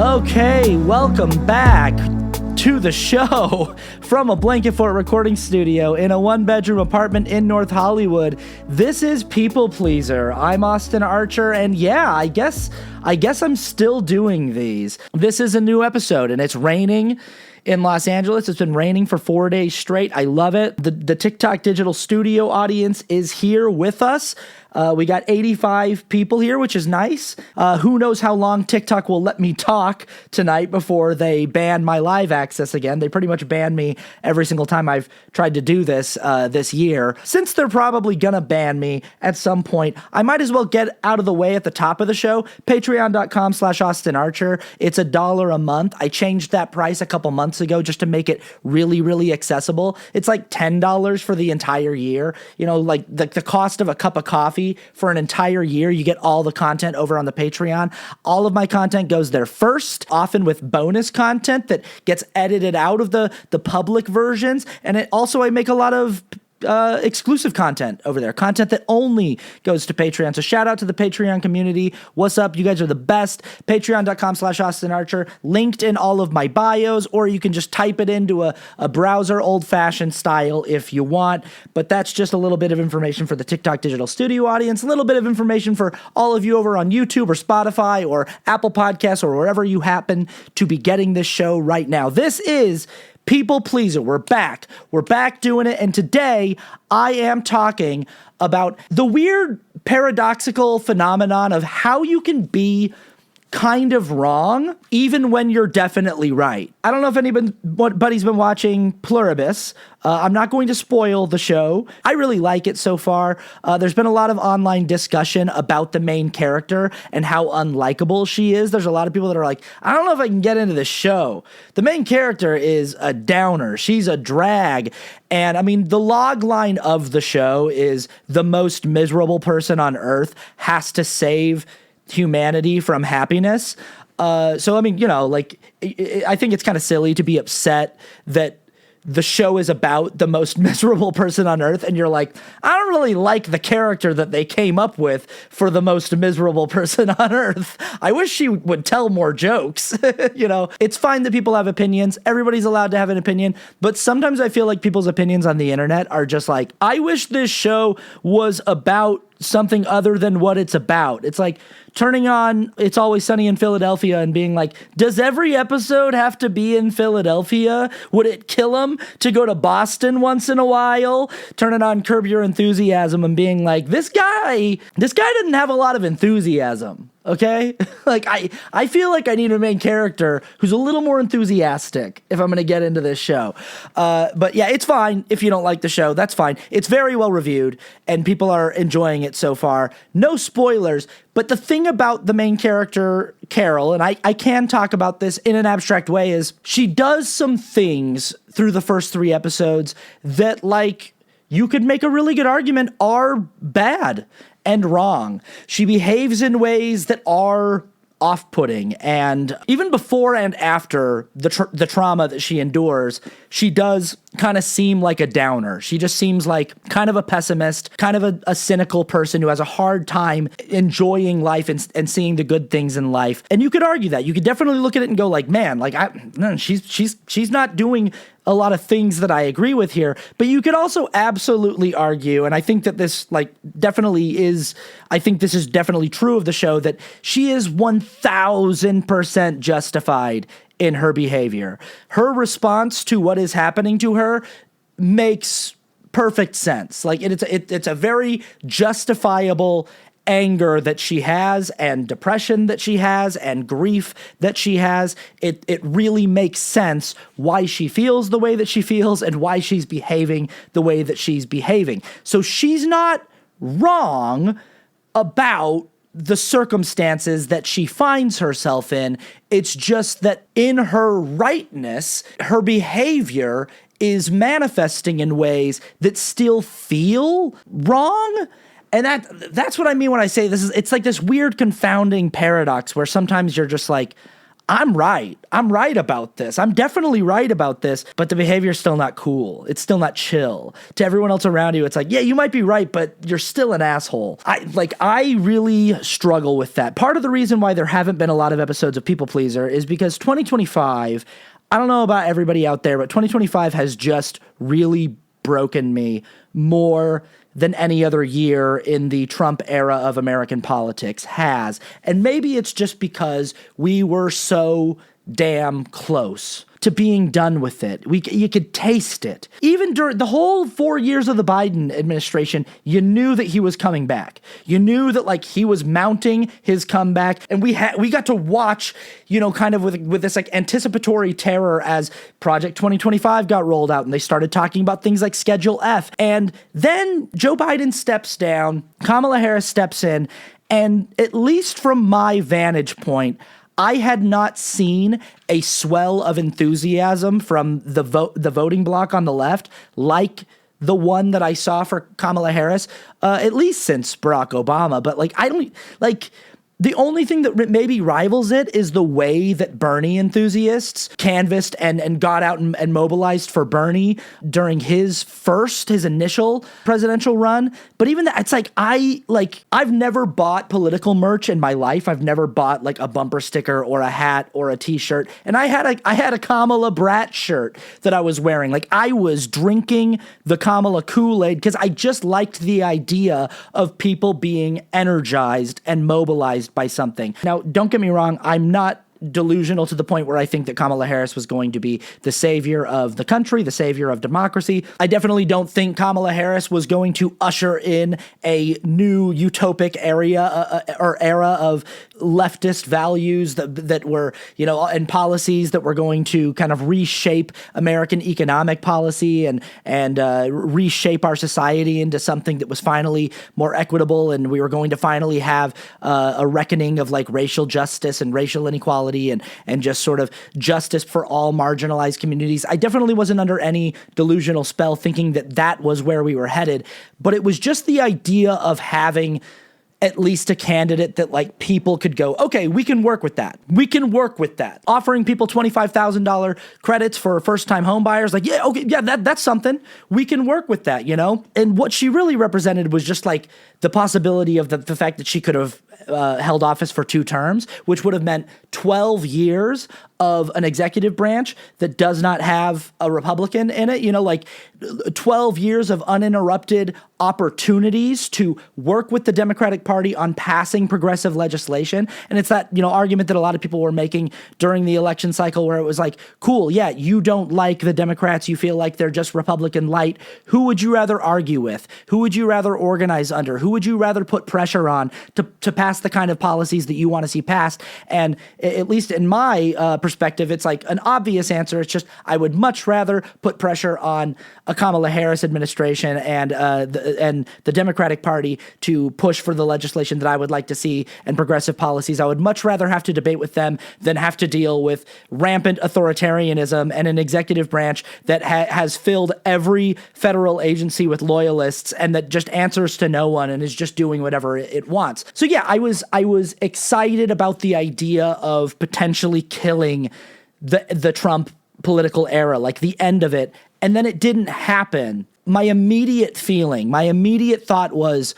Okay, welcome back to the show from a Blanket Fort recording studio in a one-bedroom apartment in North Hollywood. This is People Pleaser. I'm Austin Archer, and yeah, I guess I'm still doing these. This is a new episode, and it's raining in Los Angeles. It's been raining for 4 days straight. I love it. The TikTok Digital Studio audience is here with us. We got 85 people here, which is nice. Who knows how long TikTok will let me talk tonight before they ban my live access again. They pretty much ban me every single time I've tried to do this this year. Since they're probably gonna ban me at some point, I might as well get out of the way at the top of the show. Patreon.com/Austin Archer. It's $1 a month. I changed that price a couple months ago just to make it really, really accessible. It's like $10 for the entire year. You know, like the cost of a cup of coffee for an entire year. You get all the content over on the Patreon. All of my content goes there first, often with bonus content that gets edited out of the public versions. And I make a lot of exclusive content over there, content that only goes to Patreon. So shout out to the Patreon community. What's up? You guys are the best. Patreon.com/Austin Archer, linked in all of my bios, or you can just type it into a browser, old-fashioned style if you want. But that's just a little bit of information for the TikTok Digital Studio audience, a little bit of information for all of you over on YouTube or Spotify or Apple Podcasts or wherever you happen to be getting this show right now. This is People Pleaser. We're back. We're back doing it. And today I am talking about the weird paradoxical phenomenon of how you can be kind of wrong even when you're definitely right. I don't know if anybody's been watching Pluribus. I'm not going to spoil the show. I really like it so far. There's been a lot of online discussion about the main character and how unlikable she is. There's a lot of people that are like, I don't know if I can get into the show. The main character is a downer. She's a drag. And I mean, the log line of the show is the most miserable person on earth has to save humanity from happiness. So, I mean, you know, like, I think it's kind of silly to be upset that the show is about the most miserable person on earth, and you're like, I don't really like the character that they came up with for the most miserable person on earth. I wish she would tell more jokes. You know, it's fine that people have opinions. Everybody's allowed to have an opinion, but sometimes I feel like people's opinions on the internet are just like, I wish this show was about something other than what it's about. It's like turning on It's Always Sunny in Philadelphia and being like, does every episode have to be in Philadelphia? Would it kill him to go to Boston once in a while? Turning on Curb Your Enthusiasm and being like, this guy didn't have a lot of enthusiasm. Okay? Like, I feel like I need a main character who's a little more enthusiastic if I'm going to get into this show. But yeah, it's fine if you don't like the show. That's fine. It's very well reviewed, and people are enjoying it so far. No spoilers, but the thing about the main character, Carol, and I can talk about this in an abstract way, is she does some things through the first 3 episodes that, like, you could make a really good argument are bad and wrong. She behaves in ways that are off-putting, and even before and after the trauma that she endures, she does kind of seem like a downer. She just seems like kind of a pessimist, kind of a cynical person who has a hard time enjoying life and seeing the good things in life. And you could argue that. You could definitely look at it and go like, man, like she's not doing a lot of things that I agree with here. But you could also absolutely argue, and I think that this definitely is true of the show, that she is 1000% justified in her behavior. Her response to what is happening to her makes perfect sense. Like, it's a very justifiable anger that she has, and depression that she has, and grief that she has. It really makes sense why she feels the way that she feels and why she's behaving the way that she's behaving. So she's not wrong about the circumstances that she finds herself in. It's just that in her rightness, her behavior is manifesting in ways that still feel wrong. And that's what I mean when I say this is, it's like this weird confounding paradox where sometimes you're just like, I'm right. I'm right about this. I'm definitely right about this, but the behavior is still not cool. It's still not chill. To everyone else around you, it's like, yeah, you might be right, but you're still an asshole. I really struggle with that. Part of the reason why there haven't been a lot of episodes of People Pleaser is because 2025, I don't know about everybody out there, but 2025 has just really broken me more than any other year in the Trump era of American politics has. And maybe it's just because we were so damn close to being done with it. You could taste it. Even during the whole 4 years of the Biden administration, you knew that he was coming back. You knew that like he was mounting his comeback, and we got to watch, kind of with this like anticipatory terror as Project 2025 got rolled out and they started talking about things like Schedule F. And then Joe Biden steps down, Kamala Harris steps in, and at least from my vantage point, I had not seen a swell of enthusiasm from the voting bloc on the left like the one that I saw for Kamala Harris, at least since Barack Obama. But the only thing that maybe rivals it is the way that Bernie enthusiasts canvassed and got out and mobilized for Bernie during his initial presidential run. But even that, it's like, I've never bought political merch in my life. I've never bought like a bumper sticker or a hat or a t-shirt. And I had a Kamala Brat shirt that I was wearing. Like I was drinking the Kamala Kool-Aid because I just liked the idea of people being energized and mobilized by something. Now, don't get me wrong, I'm not delusional to the point where I think that Kamala Harris was going to be the savior of the country, the savior of democracy. I definitely don't think Kamala Harris was going to usher in a new utopic era of leftist values that were, and policies that were going to kind of reshape American economic policy and reshape our society into something that was finally more equitable, and we were going to finally have a reckoning of like racial justice and racial inequality and just sort of justice for all marginalized communities. I definitely wasn't under any delusional spell thinking that was where we were headed, but it was just the idea of having at least a candidate that like people could go, okay, we can work with that. We can work with that. Offering people $25,000 credits for first-time home buyers, like, yeah, okay, yeah, that's something. We can work with that, And what she really represented was just like the possibility of the fact that she could have held office for 2 terms, which would have meant 12 years of an executive branch that does not have a Republican in it, 12 years of uninterrupted opportunities to work with the Democratic Party on passing progressive legislation. And it's that, argument that a lot of people were making during the election cycle where it was like, cool, yeah, you don't like the Democrats, you feel like they're just Republican light. Who would you rather argue with? Who would you rather organize under? Who would you rather put pressure on to pass the kind of policies that you want to see passed? And at least in my perspective, it's like an obvious answer. It's just, I would much rather put pressure on a Kamala Harris administration and the Democratic Party to push for the legislation that I would like to see and progressive policies. I would much rather have to debate with them than have to deal with rampant authoritarianism and an executive branch that has filled every federal agency with loyalists and that just answers to no one and is just doing whatever it wants. So yeah, I was excited about the idea of potentially killing the Trump political era, like the end of it, and then it didn't happen. My immediate thought was,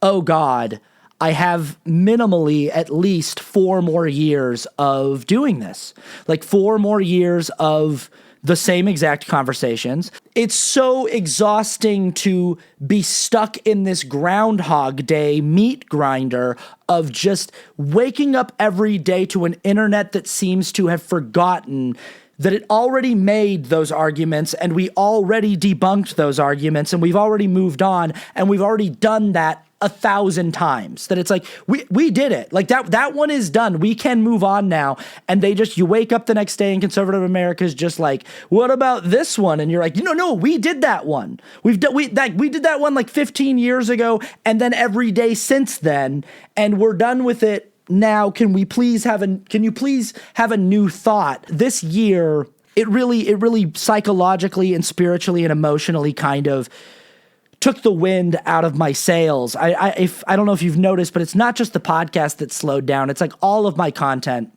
oh God, I have minimally at least 4 more years of doing this. Like 4 more years of the same exact conversations. It's so exhausting to be stuck in this Groundhog Day meat grinder of just waking up every day to an internet that seems to have forgotten that it already made those arguments and we already debunked those arguments and we've already moved on and we've already done that 1,000 times. That it's like, we did it. Like that one is done. We can move on now. And you wake up the next day and conservative America is just like, what about this one? And you're like, no, we did that one. We did that one like 15 years ago and then every day since then, and we're done with it. Now, can you please have a new thought? This year, it really psychologically and spiritually and emotionally kind of took the wind out of my sails. I don't know if you've noticed, but it's not just the podcast that slowed down. It's like all of my content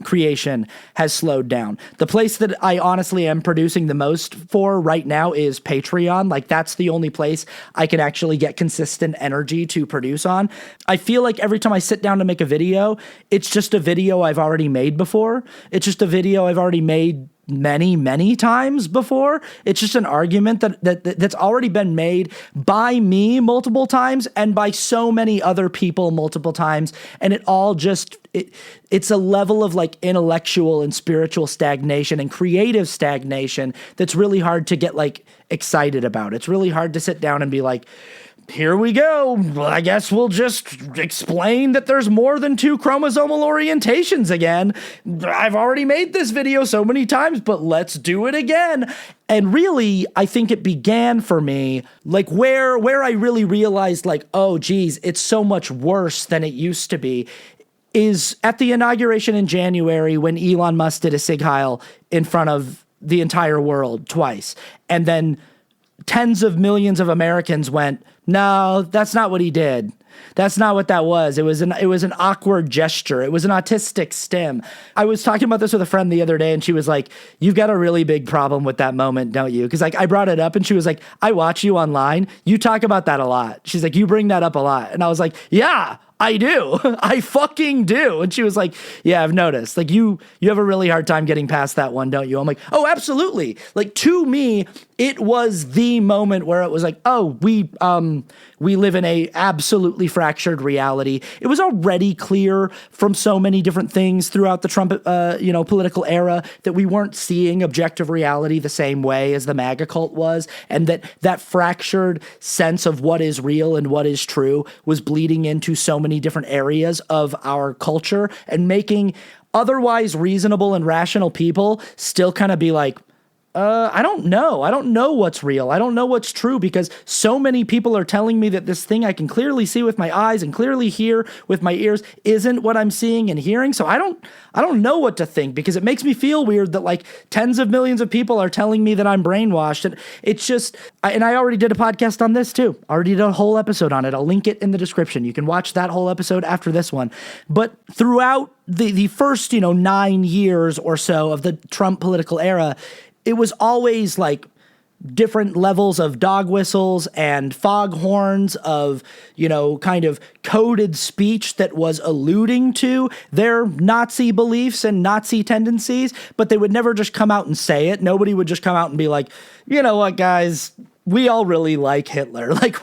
creation has slowed down. The place that I honestly am producing the most for right now is Patreon. Like, that's the only place I can actually get consistent energy to produce on. I feel like every time I sit down to make a video, it's just a video I've already made before. It's just a video I've already made many times before. It's just an argument that's already been made by me multiple times and by so many other people multiple times, and it all just it's a level of like intellectual and spiritual stagnation and creative stagnation that's really hard to get like excited about. It's really hard to sit down and be like, here we go. I guess we'll just explain that there's more than 2 chromosomal orientations again. I've already made this video so many times, but let's do it again. And really, I think it began for me, like where I really realized like, oh, geez, it's so much worse than it used to be, is at the inauguration in January when Elon Musk did a Sig Heil in front of the entire world twice. And then tens of millions of Americans went, no, that's not what he did. That's not what that was. It was an awkward gesture. It was an autistic stim. I was talking about this with a friend the other day, and she was like, you've got a really big problem with that moment, don't you? Because like I brought it up, and she was like, I watch you online. You talk about that a lot. She's like, you bring that up a lot. And I was like, yeah, I do. I fucking do. And she was like, yeah, I've noticed. Like you have a really hard time getting past that one, don't you? I'm like, oh, absolutely. Like to me, it was the moment where it was like, oh, we live in a absolutely fractured reality. It was already clear from so many different things throughout the Trump, political era that we weren't seeing objective reality the same way as the MAGA cult was, and that fractured sense of what is real and what is true was bleeding into so many different areas of our culture and making otherwise reasonable and rational people still kind of be like, I don't know. I don't know what's real. I don't know what's true because so many people are telling me that this thing I can clearly see with my eyes and clearly hear with my ears isn't what I'm seeing and hearing. So I don't know what to think because it makes me feel weird that like tens of millions of people are telling me that I'm brainwashed. And it's just, and I already did a podcast on this too. I already did a whole episode on it. I'll link it in the description. You can watch that whole episode after this one. But throughout the first, 9 years or so of the Trump political era, it was always like different levels of dog whistles and foghorns of, kind of coded speech that was alluding to their Nazi beliefs and Nazi tendencies, but they would never just come out and say it. Nobody would just come out and be like, you know what, guys, we all really like Hitler. Like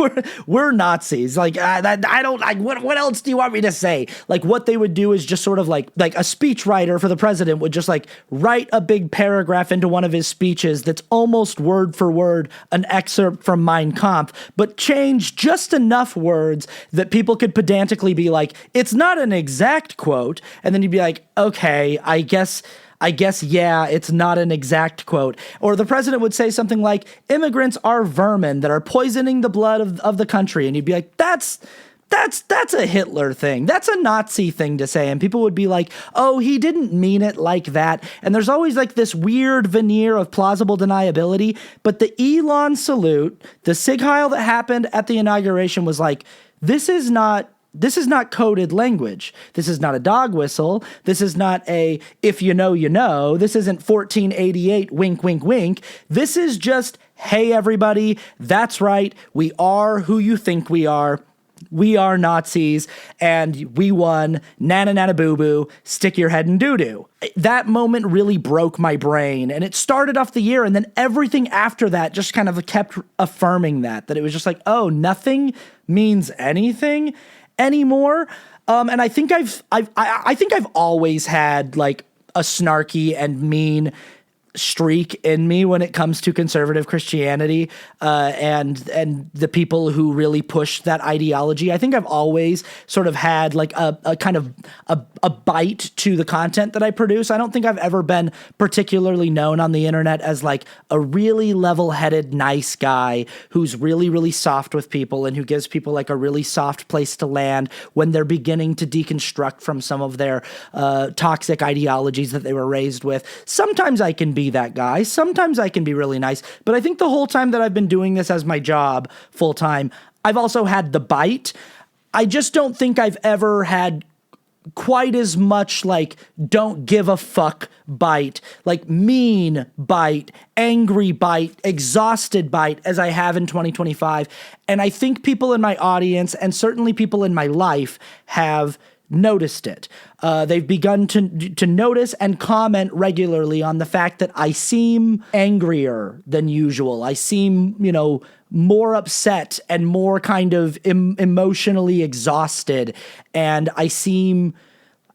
we're Nazis. Like I don't like what else do you want me to say? Like what they would do is just sort of like a speechwriter for the president would just like write a big paragraph into one of his speeches that's almost word for word an excerpt from Mein Kampf, but change just enough words that people could pedantically be like, it's not an exact quote, and then you'd be like, okay, I guess, yeah, it's not an exact quote. Or the president would say something like, immigrants are vermin that are poisoning the blood of the country. And you'd be like, that's a Hitler thing. That's a Nazi thing to say. And people would be like, oh, he didn't mean it like that. And there's always like this weird veneer of plausible deniability. But the Elon salute, the Sig Heil that happened at the inauguration was like, this is not coded language. This is not a dog whistle. This is not a if you know, you know. This isn't 1488 wink, wink, wink. This is just, hey, everybody, that's right. We are who you think we are. We are Nazis, and we won. Nana, nana, boo-boo. Stick your head in doo-doo. That moment really broke my brain, and it started off the year, and then everything after that just kind of kept affirming that it was just like, oh, nothing means anything anymore. And I think I've always had like a snarky and mean streak in me when it comes to conservative Christianity and the people who really push that ideology. I think I've always sort of had like a kind of a bite to the content that I produce. I don't think I've ever been particularly known on the internet as like a really level-headed, nice guy who's really, really soft with people and who gives people like a really soft place to land when they're beginning to deconstruct from some of their toxic ideologies that they were raised with. Sometimes I can be that guy. Sometimes I can be really nice. But I think the whole time that I've been doing this as my job full time, I've also had the bite. I just don't think I've ever had quite as much like don't give a fuck bite, like mean bite, angry bite, exhausted bite as I have in 2025. And I think people in my audience and certainly people in my life have noticed it. They've begun to notice and comment regularly on the fact that I seem angrier than usual. I seem, more upset and more kind of emotionally exhausted. And I seem,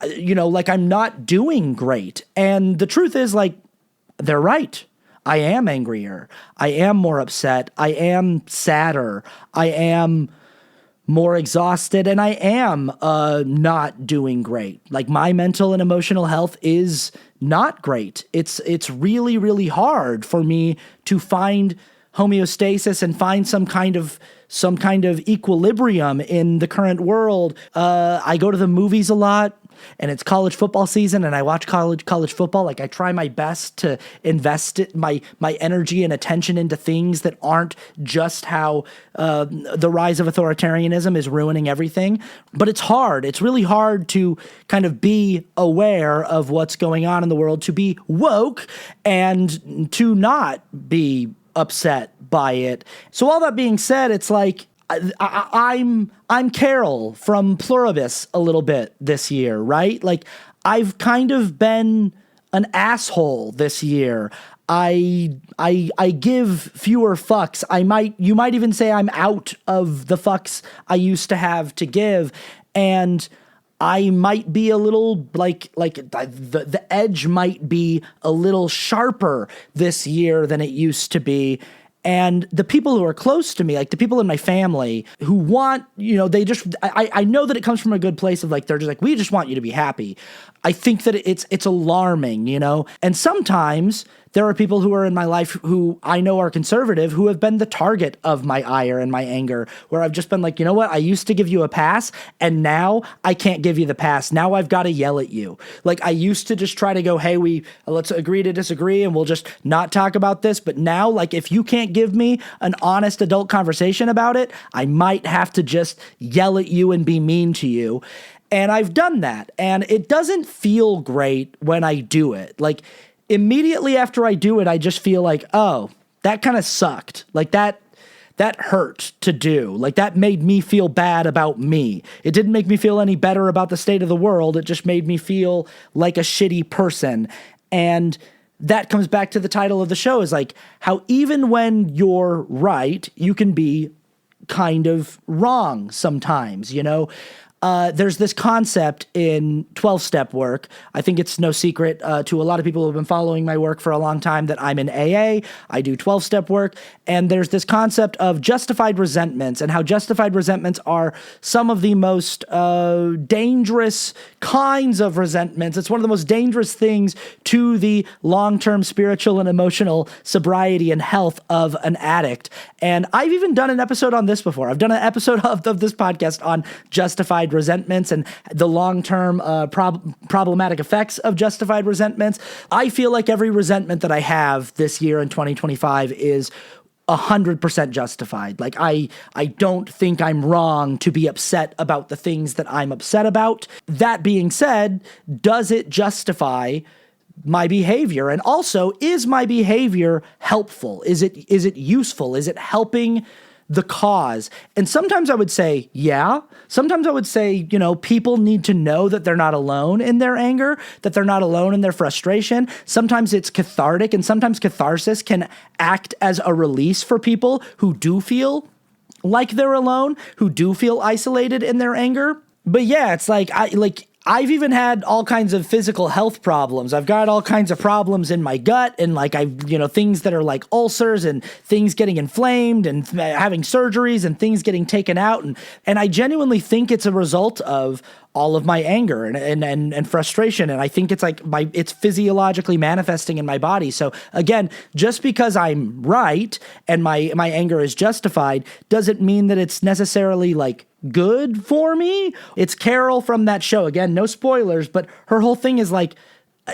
like I'm not doing great. And the truth is, like, they're right. I am angrier. I am more upset. I am sadder. I am more exhausted, and I am not doing great. Like, my mental and emotional health is not great. It's really, really hard for me to find homeostasis and find some kind of equilibrium in the current world. I go to the movies a lot, and it's college football season, and I watch college football. Like, I try my best to invest my energy and attention into things that aren't just how the rise of authoritarianism is ruining everything. But it's hard. It's really hard to kind of be aware of what's going on in the world, to be woke, and to not be upset by it. So all that being said, it's like, I'm Carol from Pluribus a little bit this year, right? Like, I've kind of been an asshole this year. I give fewer fucks. You might even say I'm out of the fucks I used to have to give, and I might be a little like the edge might be a little sharper this year than it used to be. And the people who are close to me, like the people in my family who want, I know that it comes from a good place of like, they're just like, we just want you to be happy. I think that it's alarming, and sometimes there are people who are in my life who I know are conservative who have been the target of my ire and my anger, where I've just been like, you know what? I used to give you a pass, and now I can't give you the pass. Now I've got to yell at you. Like, I used to just try to go, hey, let's agree to disagree and we'll just not talk about this. But now, like, if you can't give me an honest adult conversation about it, I might have to just yell at you and be mean to you. And I've done that, and it doesn't feel great when I do it. Like, immediately after I do it, I just feel like, oh, that kind of sucked. Like, that hurt to do. Like, that made me feel bad about me. It didn't make me feel any better about the state of the world. It just made me feel like a shitty person. And that comes back to the title of the show, is like how even when you're right, you can be kind of wrong sometimes, There's this concept in 12-step work. I think it's no secret to a lot of people who have been following my work for a long time that I'm in AA. I do 12-step work. And there's this concept of justified resentments, and how justified resentments are some of the most dangerous kinds of resentments. It's one of the most dangerous things to the long-term spiritual and emotional sobriety and health of an addict. And I've even done an episode on this before. I've done an episode of this podcast on justified resentments and the long-term problematic effects of justified resentments. I feel like every resentment that I have this year in 2025 is 100% justified. Like, I don't think I'm wrong to be upset about the things that I'm upset about. That being said, does it justify my behavior? And also, is my behavior helpful? Is it useful? Is it helping the cause? And sometimes I would say, yeah. Sometimes I would say, people need to know that they're not alone in their anger, that they're not alone in their frustration. Sometimes it's cathartic, and sometimes catharsis can act as a release for people who do feel like they're alone, who do feel isolated in their anger. But yeah, it's like, I've even had all kinds of physical health problems. I've got all kinds of problems in my gut, and things that are like ulcers and things getting inflamed and having surgeries and things getting taken out. And I genuinely think it's a result of all of my anger and frustration. And I think it's like it's physiologically manifesting in my body. So again, just because I'm right and my anger is justified doesn't mean that it's necessarily like good for me. It's Carol from that show. Again, no spoilers, but her whole thing is like,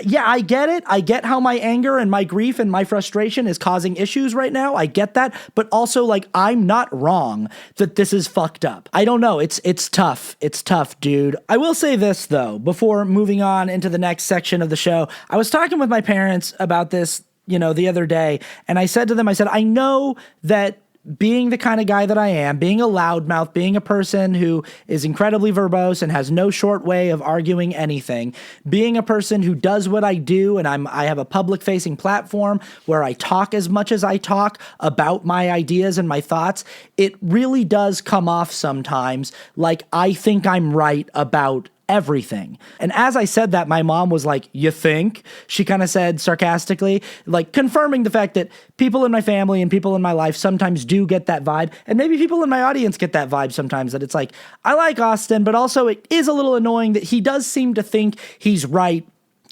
Yeah, I get it. I get how my anger and my grief and my frustration is causing issues right now. I get that. But also, like, I'm not wrong that this is fucked up. I don't know. It's tough. It's tough, dude. I will say this, though, before moving on into the next section of the show. I was talking with my parents about this, the other day, and I said to them, I know that being the kind of guy that I am, being a loudmouth, being a person who is incredibly verbose and has no short way of arguing anything, being a person who does what I do, and I have a public-facing platform where I talk as much as I talk about my ideas and my thoughts, it really does come off sometimes like I think I'm right about everything. And as I said that, my mom was like, "You think?" She kind of said sarcastically, like confirming the fact that people in my family and people in my life sometimes do get that vibe. And maybe people in my audience get that vibe sometimes, that it's like, I like Austin, but also it is a little annoying that he does seem to think he's right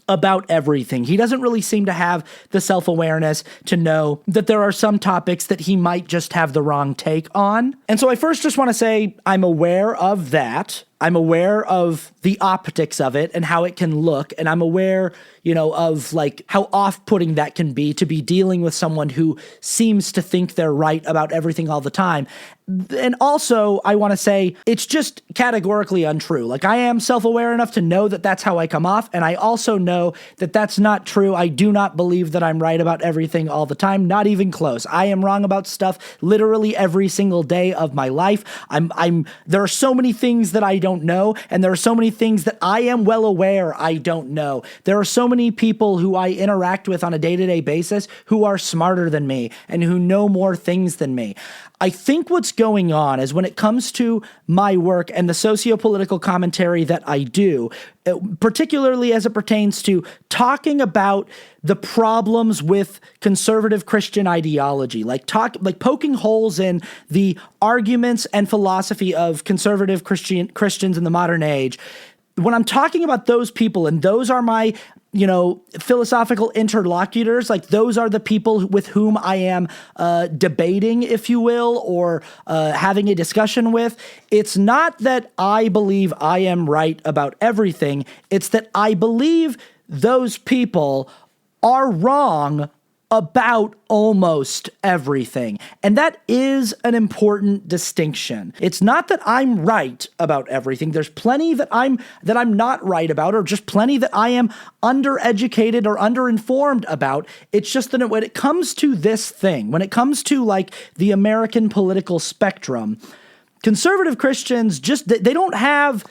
about everything. He doesn't really seem to have the self-awareness to know that there are some topics that he might just have the wrong take on. And so I first just want to say I'm aware of that. I'm aware of the optics of it and how it can look. And I'm aware, of like how off-putting that can be to be dealing with someone who seems to think they're right about everything all the time. And also, I want to say it's just categorically untrue. Like, I am self-aware enough to know that that's how I come off. And I also know that that's not true. I do not believe that I'm right about everything all the time. Not even close. I am wrong about stuff literally every single day of my life. There are so many things that I don't know. And there are so many things that I am well aware I don't know. There are so many people who I interact with on a day-to-day basis who are smarter than me and who know more things than me. I think what's going on is when it comes to my work and the socio-political commentary that I do, particularly as it pertains to talking about the problems with conservative Christian ideology, like poking holes in the arguments and philosophy of conservative Christians in the modern age. When I'm talking about those people, and those are my philosophical interlocutors, like those are the people with whom I am debating, if you will, or having a discussion with. It's not that I believe I am right about everything. It's that I believe those people are wrong about almost everything. And that is an important distinction. It's not that I'm right about everything. There's plenty that I'm not right about, or just plenty that I am undereducated or underinformed about. It's just that when it comes to this thing, when it comes to like the American political spectrum, conservative Christians they don't have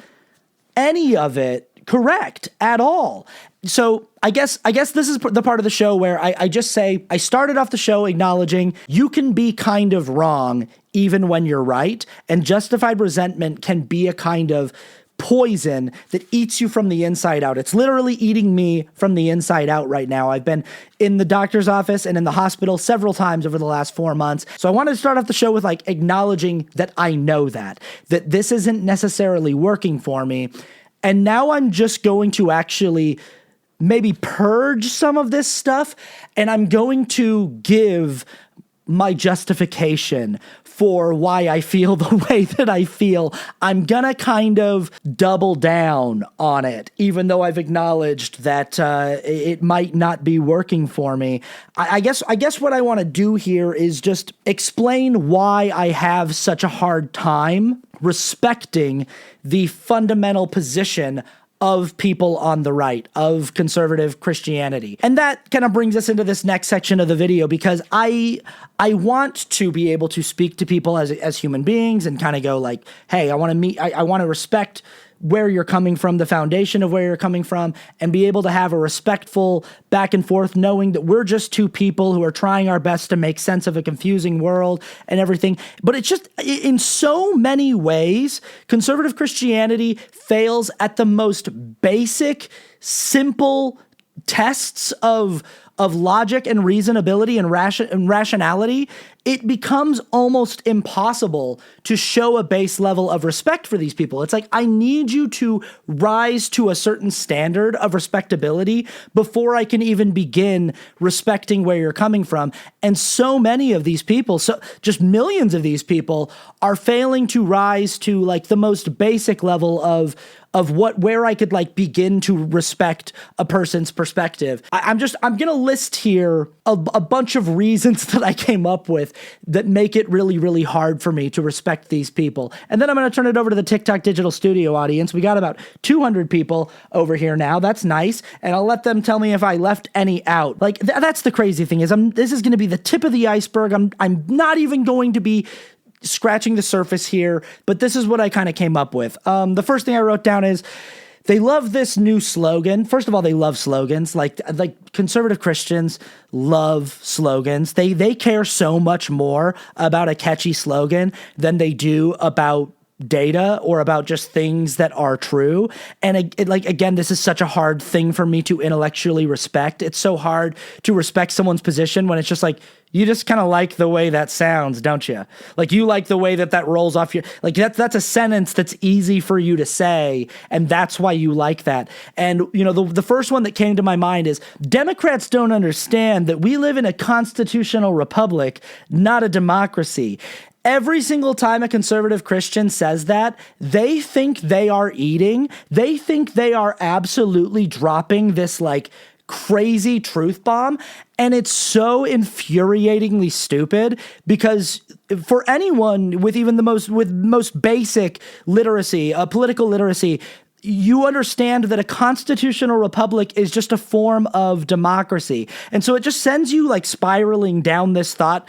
any of it correct at all. So I guess this is the part of the show where I just say, I started off the show acknowledging you can be kind of wrong even when you're right, and justified resentment can be a kind of poison that eats you from the inside out. It's literally eating me from the inside out right now. I've been in the doctor's office and in the hospital several times over the last 4 months. So I wanted to start off the show with like acknowledging that I know that this isn't necessarily working for me. And now I'm just going to actually maybe purge some of this stuff, and I'm going to give my justification for why I feel the way that I feel. I'm gonna kind of double down on it, even though I've acknowledged that it might not be working for me. I guess what I want to do here is just explain why I have such a hard time respecting the fundamental position of people on the right, of conservative Christianity. And that kind of brings us into this next section of the video, because I want to be able to speak to people as human beings and kind of go like, hey, I want to respect where you're coming from, the foundation of where you're coming from, and be able to have a respectful back and forth, knowing that we're just two people who are trying our best to make sense of a confusing world and everything. But it's just, in so many ways, conservative Christianity fails at the most basic, simple tests of logic and reasonability and rationality. It becomes almost impossible to show a base level of respect for these people. It's like, I need you to rise to a certain standard of respectability before I can even begin respecting where you're coming from. And so many of these people, so just millions of these people, are failing to rise to like the most basic level of of where I could like begin to respect a person's perspective. I'm going to list here a bunch of reasons that I came up with that make it really, really hard for me to respect these people. And then I'm going to turn it over to the TikTok Digital Studio audience. We got about 200 people over here now. That's nice. And I'll let them tell me if I left any out. Like that's the crazy thing is this is going to be the tip of the iceberg. I'm not even going to be scratching the surface here, but this is what I kind of came up with. The first thing I wrote down is they love this new slogan. First of all, they love slogans. Like conservative Christians love slogans. They care so much more about a catchy slogan than they do about data or about just things that are true. And again, this is such a hard thing for me to intellectually respect. It's so hard to respect someone's position when it's just like, you just kind of like the way that sounds, don't you? Like you like the way that rolls off your, like that's a sentence that's easy for you to say. And that's why you like that. And you know, the first one that came to my mind is Democrats don't understand that we live in a constitutional republic, not a democracy. Every single time a conservative Christian says that, they think they are eating. They think they are absolutely dropping this like crazy truth bomb. And it's so infuriatingly stupid because for anyone with even the most basic literacy, political literacy, you understand that a constitutional republic is just a form of democracy. And so it just sends you like spiraling down this thought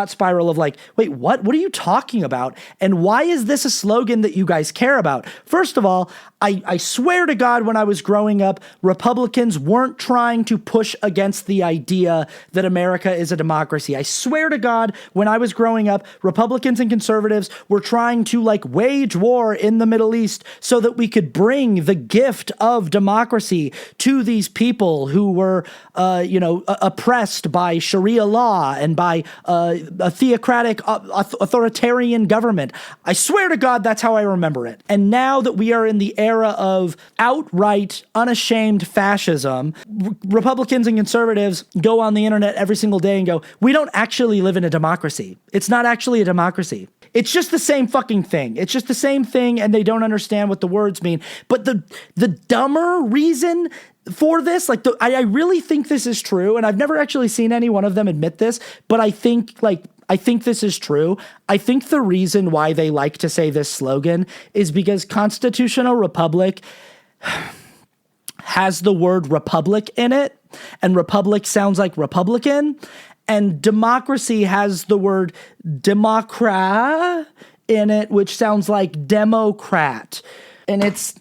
spiral of like, wait, what are you talking about? And why is this a slogan that you guys care about? First of all, I swear to God, when I was growing up, Republicans weren't trying to push against the idea that America is a democracy. I swear to God, when I was growing up, Republicans and conservatives were trying to like wage war in the Middle East so that we could bring the gift of democracy to these people who were, oppressed by Sharia law and by a theocratic, authoritarian government. I swear to God, that's how I remember it. And now that we are in the era of outright, unashamed fascism, Republicans and conservatives go on the internet every single day and go, we don't actually live in a democracy. It's not actually a democracy. It's just the same fucking thing. It's just the same thing, and they don't understand what the words mean. But the dumber reason for this, like I really think this is true, and I've never actually seen any one of them admit this, but I think this is true. I think the reason why they like to say this slogan is because constitutional republic has the word republic in it, and republic sounds like Republican, and democracy has the word democrat in it, which sounds like Democrat. And it's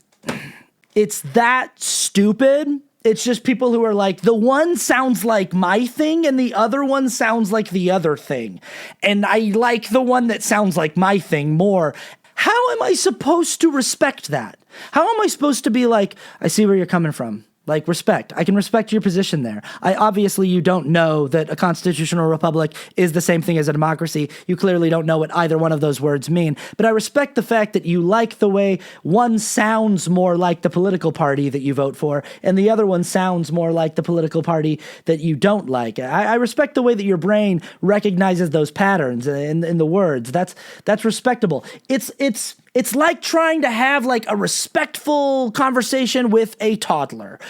that stupid. It's just people who are like, the one sounds like my thing and the other one sounds like the other thing. And I like the one that sounds like my thing more. How am I supposed to respect that? How am I supposed to be like, I see where you're coming from? Like, respect. I can respect your position there. Obviously, you don't know that a constitutional republic is the same thing as a democracy. You clearly don't know what either one of those words mean. But I respect the fact that you like the way one sounds more like the political party that you vote for, and the other one sounds more like the political party that you don't like. I respect the way that your brain recognizes those patterns in the words. That's respectable. It's like trying to have like a respectful conversation with a toddler.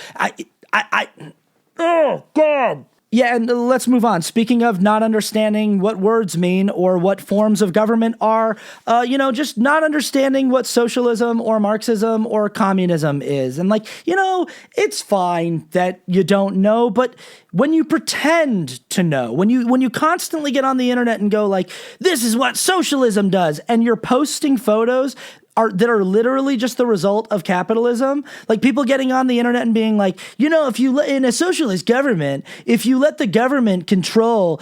Oh God. Yeah, and let's move on. Speaking of not understanding what words mean or what forms of government are, just not understanding what socialism or Marxism or communism is. And it's fine that you don't know, but when you pretend to know, when you constantly get on the internet and go like, this is what socialism does, and you're posting photos that are literally just the result of capitalism, like people getting on the internet and being like, if you in a socialist government, if you let the government control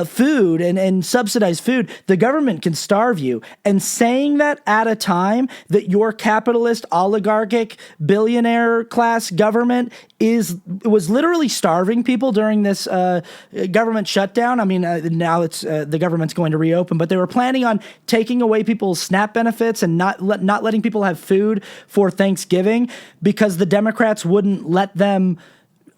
food and subsidize food, the government can starve you. And saying that at a time that your capitalist, oligarchic, billionaire class government was literally starving people during this government shutdown. I mean, now it's the government's going to reopen, but they were planning on taking away people's SNAP benefits and not letting people have food for Thanksgiving because the Democrats wouldn't let them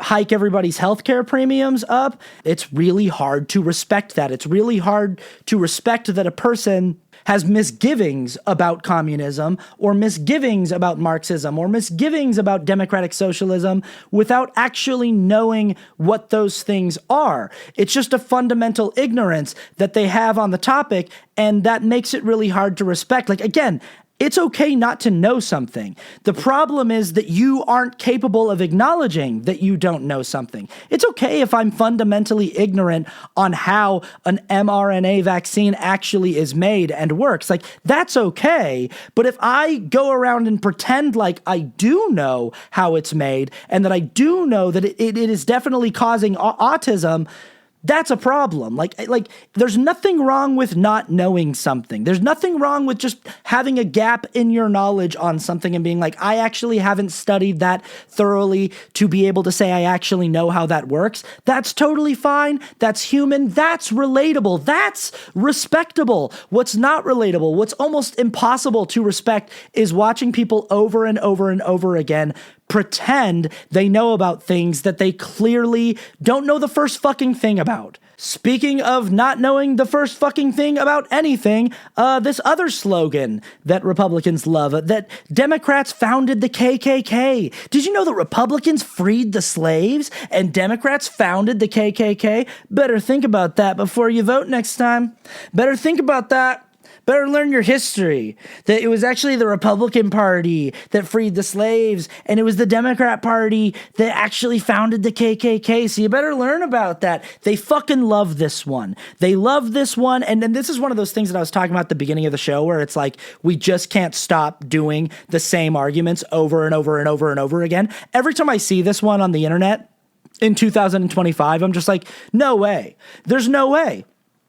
hike everybody's healthcare premiums up. It's really hard to respect that. It's really hard to respect that a person has misgivings about communism or misgivings about Marxism or misgivings about democratic socialism without actually knowing what those things are. It's just a fundamental ignorance that they have on the topic, and that makes it really hard to respect. Like, again, it's okay not to know something. The problem is that you aren't capable of acknowledging that you don't know something. It's okay if I'm fundamentally ignorant on how an mRNA vaccine actually is made and works. Like, that's okay. But if I go around and pretend like I do know how it's made and that I do know that it is definitely causing autism, that's a problem. Like, there's nothing wrong with not knowing something. There's nothing wrong with just having a gap in your knowledge on something and being like, I actually haven't studied that thoroughly to be able to say I actually know how that works. That's totally fine. That's human. That's relatable. That's respectable. What's not relatable, what's almost impossible to respect, is watching people over and over and over again pretend they know about things that they clearly don't know the first fucking thing about. Speaking of not knowing the first fucking thing about anything, this other slogan that Republicans love, that Democrats founded the KKK. Did you know that Republicans freed the slaves and Democrats founded the KKK? Better think about that before you vote next time. Better think about that. Better learn your history, that it was actually the Republican Party that freed the slaves, and it was the Democrat Party that actually founded the KKK, so you better learn about that. They fucking love this one. They love this one, and this is one of those things that I was talking about at the beginning of the show, where it's like, we just can't stop doing the same arguments over and over and over and over again. Every time I see this one on the internet in 2025, I'm just like, no way. There's no way.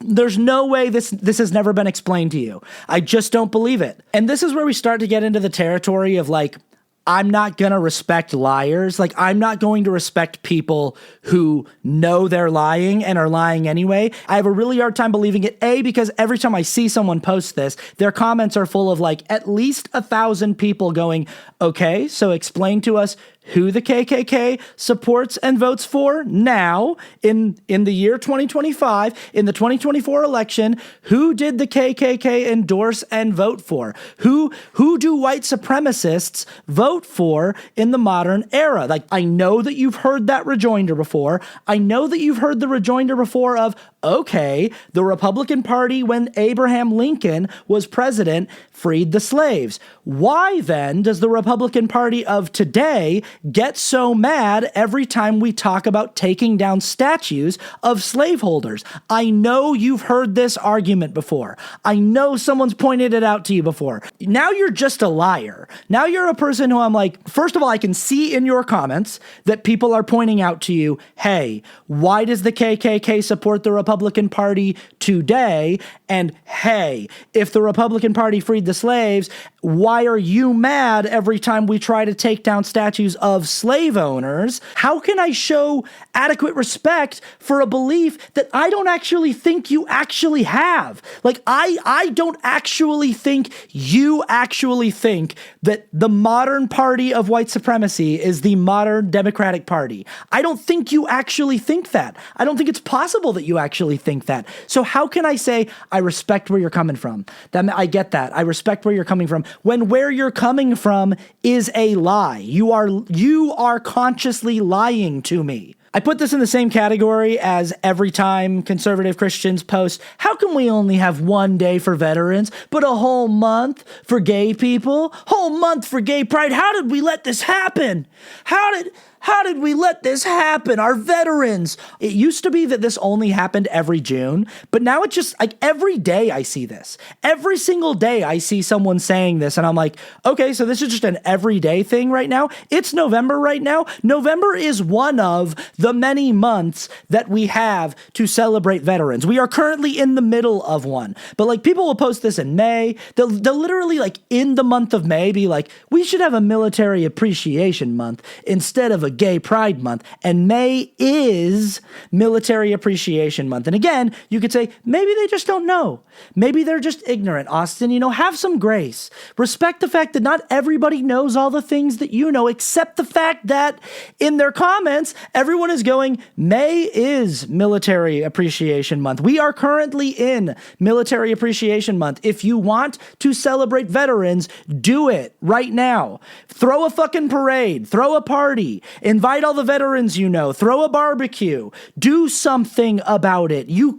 There's no way this has never been explained to you. I just don't believe it. And this is where we start to get into the territory of like, I'm not going to respect liars. Like, I'm not going to respect people who know they're lying and are lying anyway. I have a really hard time believing it, A, because every time I see someone post this, their comments are full of like at least 1,000 people going, okay, so explain to us who the KKK supports and votes for now in the year 2025, in the 2024 election. Who did the KKK endorse and vote for? Who do white supremacists vote for in the modern era? Like, I know that you've heard that rejoinder before. I know that you've heard the rejoinder before of, okay, the Republican Party, when Abraham Lincoln was president, freed the slaves. Why then does the Republican Party of today get so mad every time we talk about taking down statues of slaveholders? I know you've heard this argument before. I know someone's pointed it out to you before. Now you're just a liar. Now you're a person who I'm like, first of all, I can see in your comments that people are pointing out to you, hey, why does the KKK support the Republican Party today? And hey, if the Republican Party freed the slaves, why are you mad every time we try to take down statues of slave owners? How can I show adequate respect for a belief that I don't actually think you actually have? Like, I don't actually think you actually think that the modern party of white supremacy is the modern Democratic Party. I don't think you actually think that. I don't think it's possible that you actually think that. So how can I say I respect where you're coming from? I get that. I respect where you're coming from when where you're coming from is a lie. You are consciously lying to me. I put this in the same category as every time conservative Christians post, how can we only have one day for veterans, but a whole month for gay people? Whole month for gay pride? How did we let this happen? How did we let this happen? Our veterans. It used to be that this only happened every June, but now it's just like every day I see this. Every single day I see someone saying this, and I'm like, okay, so this is just an everyday thing right now. It's November right now. November is one of the many months that we have to celebrate veterans. We are currently in the middle of one, but like people will post this in May. They'll literally like in the month of May be like, we should have a military appreciation month instead of a Gay Pride Month, and May is Military Appreciation Month. And again, you could say, maybe they just don't know. Maybe they're just ignorant, Austin. Have some grace. Respect the fact that not everybody knows all the things that you know, except the fact that in their comments, everyone is going, May is Military Appreciation Month. We are currently in Military Appreciation Month. If you want to celebrate veterans, do it right now. Throw a fucking parade, throw a party, invite all the veterans you know, throw a barbecue, do something about it. You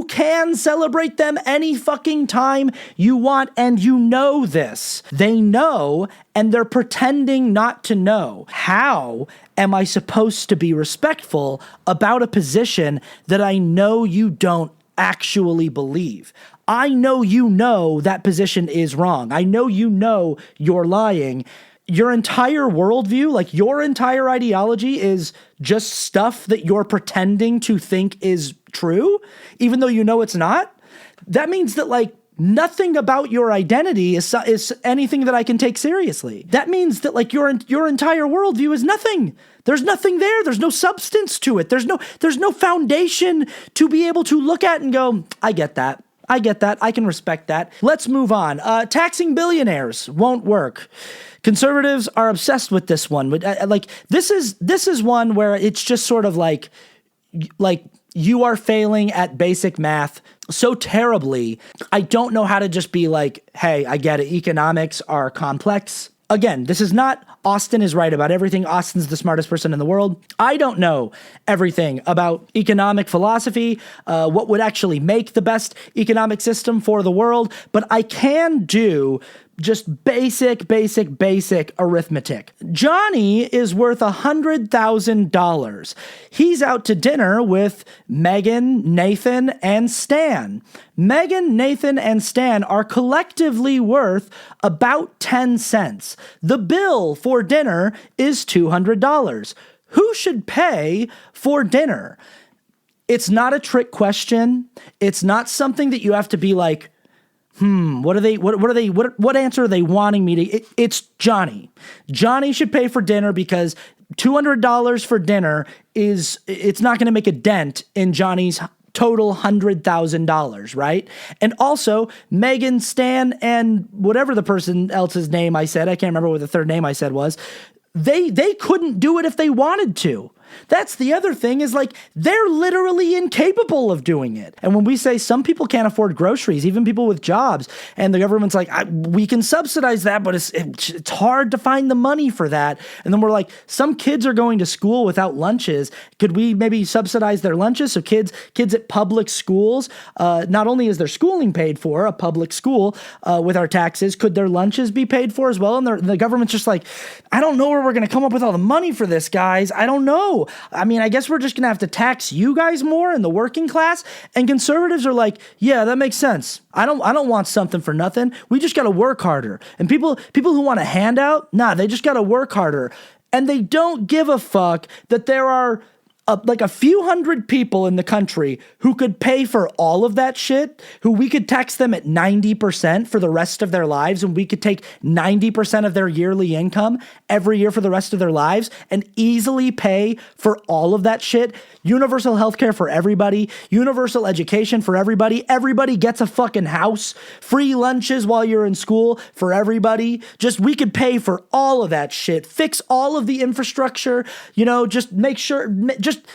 can celebrate them any fucking time you want, and you know this. They know, and they're pretending not to know. How am I supposed to be respectful about a position that I know you don't actually believe? I know you know that position is wrong. I know you know you're lying. Your entire worldview, like your entire ideology, is just stuff that you're pretending to think is true, even though you know it's not. That means that, like, nothing about your identity is anything that I can take seriously. That means that, like, your entire worldview is nothing. There's nothing there. There's no substance to it. There's no foundation to be able to look at and go, I get that. I get that. I can respect that. Let's move on. Taxing billionaires won't work. Conservatives are obsessed with this one. Like, this is one where it's just sort of like you are failing at basic math so terribly. I don't know how to just be like, hey, I get it. Economics are complex. Again, this is not Austin is right about everything. Austin's the smartest person in the world. I don't know everything about economic philosophy, what would actually make the best economic system for the world, but I can do just basic arithmetic. Johnny is worth $100,000. He's out to dinner with Megan, Nathan, and Stan. Megan, Nathan, and Stan are collectively worth about 10 cents. The bill for dinner is $200. Who should pay for dinner? It's not a trick question. It's not something that you have to be like, what answer are they wanting me to? It's Johnny. Johnny should pay for dinner because $200 for dinner it's not going to make a dent in Johnny's total $100,000, right? And also Megan, Stan, and whatever the person else's name I said, I can't remember what the third name I said was, they couldn't do it if they wanted to. That's the other thing, is like, they're literally incapable of doing it. And when we say some people can't afford groceries, even people with jobs, and the government's like, we can subsidize that, but it's hard to find the money for that. And then we're like, some kids are going to school without lunches. Could we maybe subsidize their lunches? So kids at public schools, not only is their schooling paid for, a public school with our taxes, could their lunches be paid for as well? And the government's just like, I don't know where we're going to come up with all the money for this, guys. I don't know. I mean, I guess we're just going to have to tax you guys more in the working class. And conservatives are like, yeah, that makes sense. I don't want something for nothing. We just got to work harder. And people who want a handout, they just got to work harder. And they don't give a fuck that there are like a few hundred people in the country who could pay for all of that shit, who we could tax them at 90% for the rest of their lives, and we could take 90% of their yearly income every year for the rest of their lives and easily pay for all of that shit. Universal healthcare for everybody, universal education for everybody. Everybody gets a fucking house, free lunches while you're in school for everybody. We could pay for all of that shit, fix all of the infrastructure, just make sure,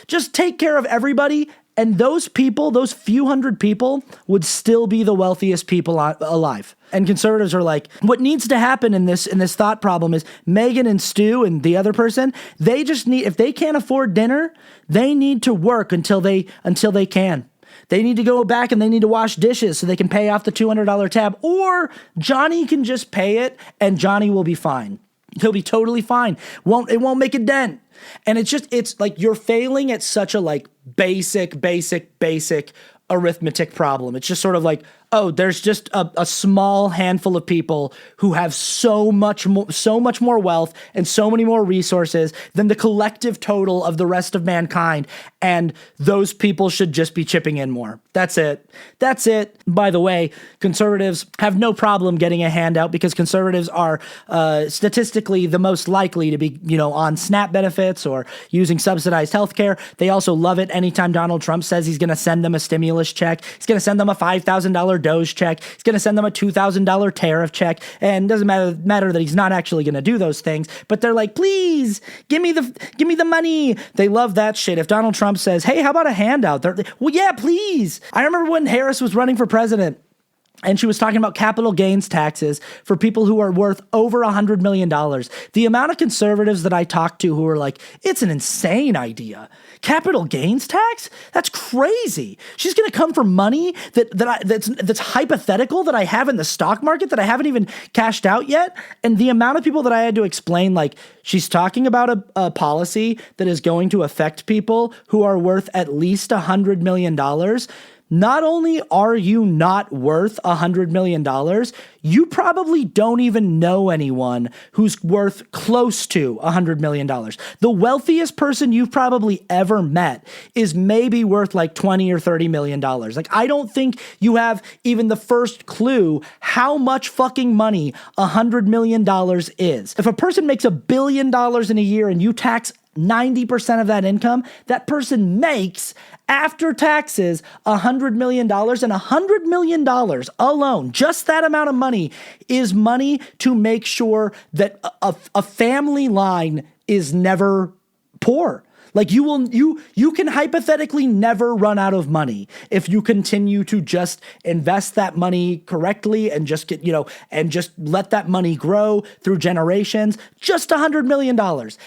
just take care of everybody. And those people, those few hundred people, would still be the wealthiest people alive. And conservatives are like, what needs to happen in this thought problem is Megan and Stu and the other person, they just need, if they can't afford dinner, they need to work until they can. They need to go back and they need to wash dishes so they can pay off the $200 tab. Or Johnny can just pay it and Johnny will be fine. He'll be totally fine. It won't make a dent. And it's like you're failing at such a like basic arithmetic problem. It's just sort of like, Oh, there's just a small handful of people who have so much more wealth and so many more resources than the collective total of the rest of mankind, and those people should just be chipping in more. That's it. That's it. By the way, conservatives have no problem getting a handout because conservatives are statistically the most likely to be, on SNAP benefits or using subsidized healthcare. They also love it anytime Donald Trump says he's going to send them a stimulus check. He's going to send them a $5,000 Doge check. He's going to send them a $2,000 tariff check. And it doesn't matter that he's not actually going to do those things, but they're like, please give me the money. They love that shit. If Donald Trump says, hey, how about a handout? Well, yeah, please. I remember when Harris was running for president, and she was talking about capital gains taxes for people who are worth over $100 million. The amount of conservatives that I talked to who were like, it's an insane idea. Capital gains tax? That's crazy. She's going to come for money that's hypothetical that I have in the stock market that I haven't even cashed out yet. And the amount of people that I had to explain, like, she's talking about a policy that is going to affect people who are worth at least $100 million. Not only are you not worth $100 million, you probably don't even know anyone who's worth close to $100 million. The wealthiest person you've probably ever met is maybe worth like $20 or $30 million. Like, I don't think you have even the first clue how much fucking money $100 million is. If a person makes $1 billion in a year and you tax 90% of that income, that person makes, after taxes, $100 million. And $100 million alone, just that amount of money, is money to make sure that a family line is never poor. Like, you can hypothetically never run out of money if you continue to just invest that money correctly and just get, and just let that money grow through generations. Just $100 million.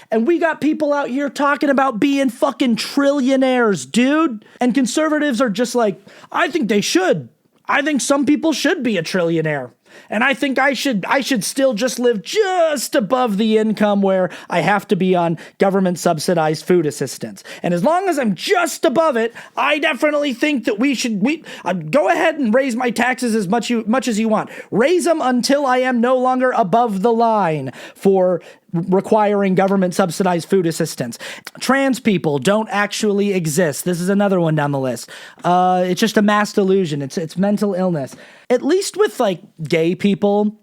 And we got people out here talking about being fucking trillionaires, dude. And conservatives are just like, I think they should. I think some people should be a trillionaire. And I think I should still just live just above the income where I have to be on government subsidized food assistance. And as long as I'm just above it, I definitely think that we go ahead and raise my taxes as much as you want. Raise them until I am no longer above the line for requiring government subsidized food assistance. Trans people don't actually exist. This is another one down the list. It's just a mass delusion. It's mental illness. At least with like gay people,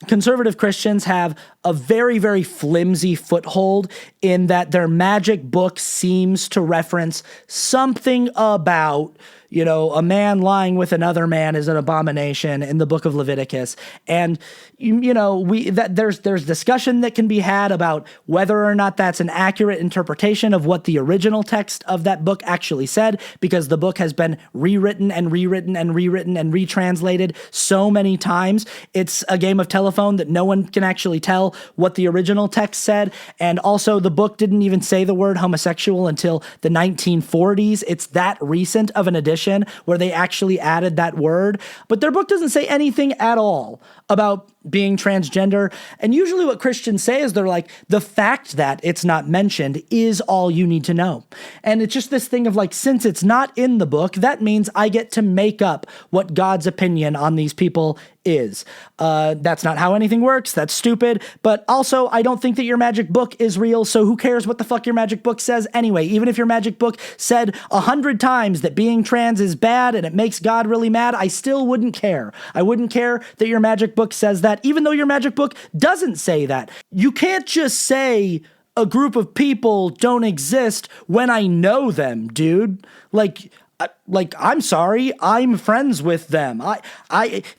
conservative Christians have a very, very flimsy foothold in that their magic book seems to reference something about, a man lying with another man is an abomination in the book of Leviticus. And, there's discussion that can be had about whether or not that's an accurate interpretation of what the original text of that book actually said, because the book has been rewritten and rewritten and rewritten and retranslated so many times. It's a game of telephone that no one can actually tell what the original text said. And also, the book didn't even say the word homosexual until the 1940s. It's that recent of an edition where they actually added that word. But their book doesn't say anything at all about being transgender. And usually what Christians say is they're like, the fact that it's not mentioned is all you need to know. And it's just this thing of like, since it's not in the book, that means I get to make up what God's opinion on these people is. That's not how anything works. That's stupid. But also, I don't think that your magic book is real. So who cares what the fuck your magic book says anyway? Even if your magic book said 100 times that being trans is bad and it makes God really mad, I still wouldn't care. I wouldn't care that your magic book says that, even though your magic book doesn't say that. You can't just say a group of people don't exist when I know them, dude. Like, I'm sorry, I'm friends with them.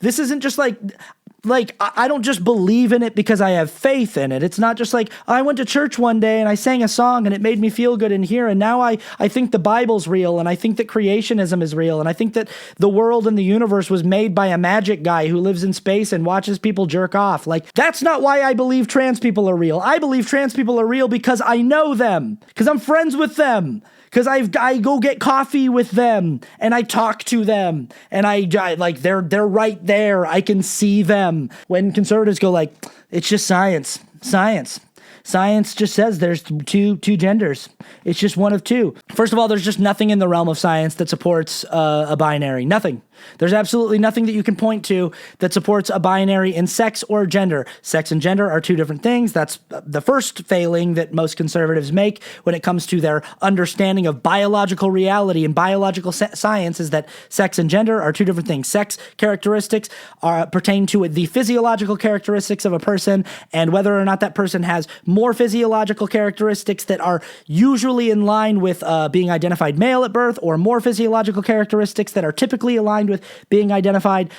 This isn't just like I don't just believe in it because I have faith in it. It's not just like, I went to church one day and I sang a song and it made me feel good in here, and now I think the Bible's real, and I think that creationism is real, and I think that the world and the universe was made by a magic guy who lives in space and watches people jerk off. Like, that's not why I believe trans people are real. I believe trans people are real because I know them, because I'm friends with them. Because I go get coffee with them and I talk to them and I like they're right there. I can see them. When conservatives go like, it's just science. Science just says there's two genders. It's just one of two. First of all, there's just nothing in the realm of science that supports a binary. Nothing. There's absolutely nothing that you can point to that supports a binary in sex or gender. Sex and gender are two different things. That's the first failing that most conservatives make when it comes to their understanding of biological reality and biological science, is that sex and gender are two different things. Sex characteristics pertain to the physiological characteristics of a person, and whether or not that person has more physiological characteristics that are usually in line with being identified male at birth, or more physiological characteristics that are typically aligned with being identified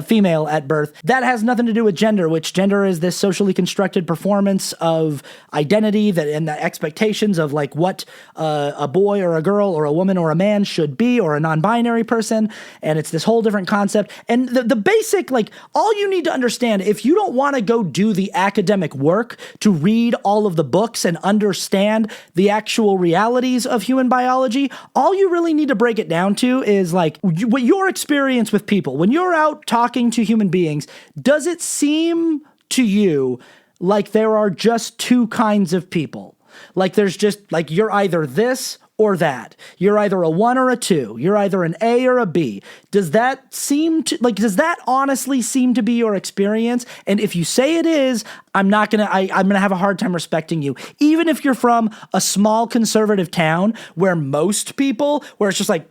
female at birth. That has nothing to do with gender, which gender is this socially constructed performance of identity that and the expectations of like what a boy or a girl or a woman or a man should be, or a non-binary person. And it's this whole different concept. And the basic, like, all you need to understand, if you don't want to go do the academic work to read all of the books and understand the actual realities of human biology, all you really need to break it down to is like what your experience with people. When you're out talking to human beings, does it seem to you like there are just two kinds of people? Like there's just like you're either this or that. You're either a 1 or a 2. You're either an A or a B. Does that honestly seem to be your experience? And if you say it is, I'm gonna have a hard time respecting you. Even if you're from a small conservative town where most people, where it's just like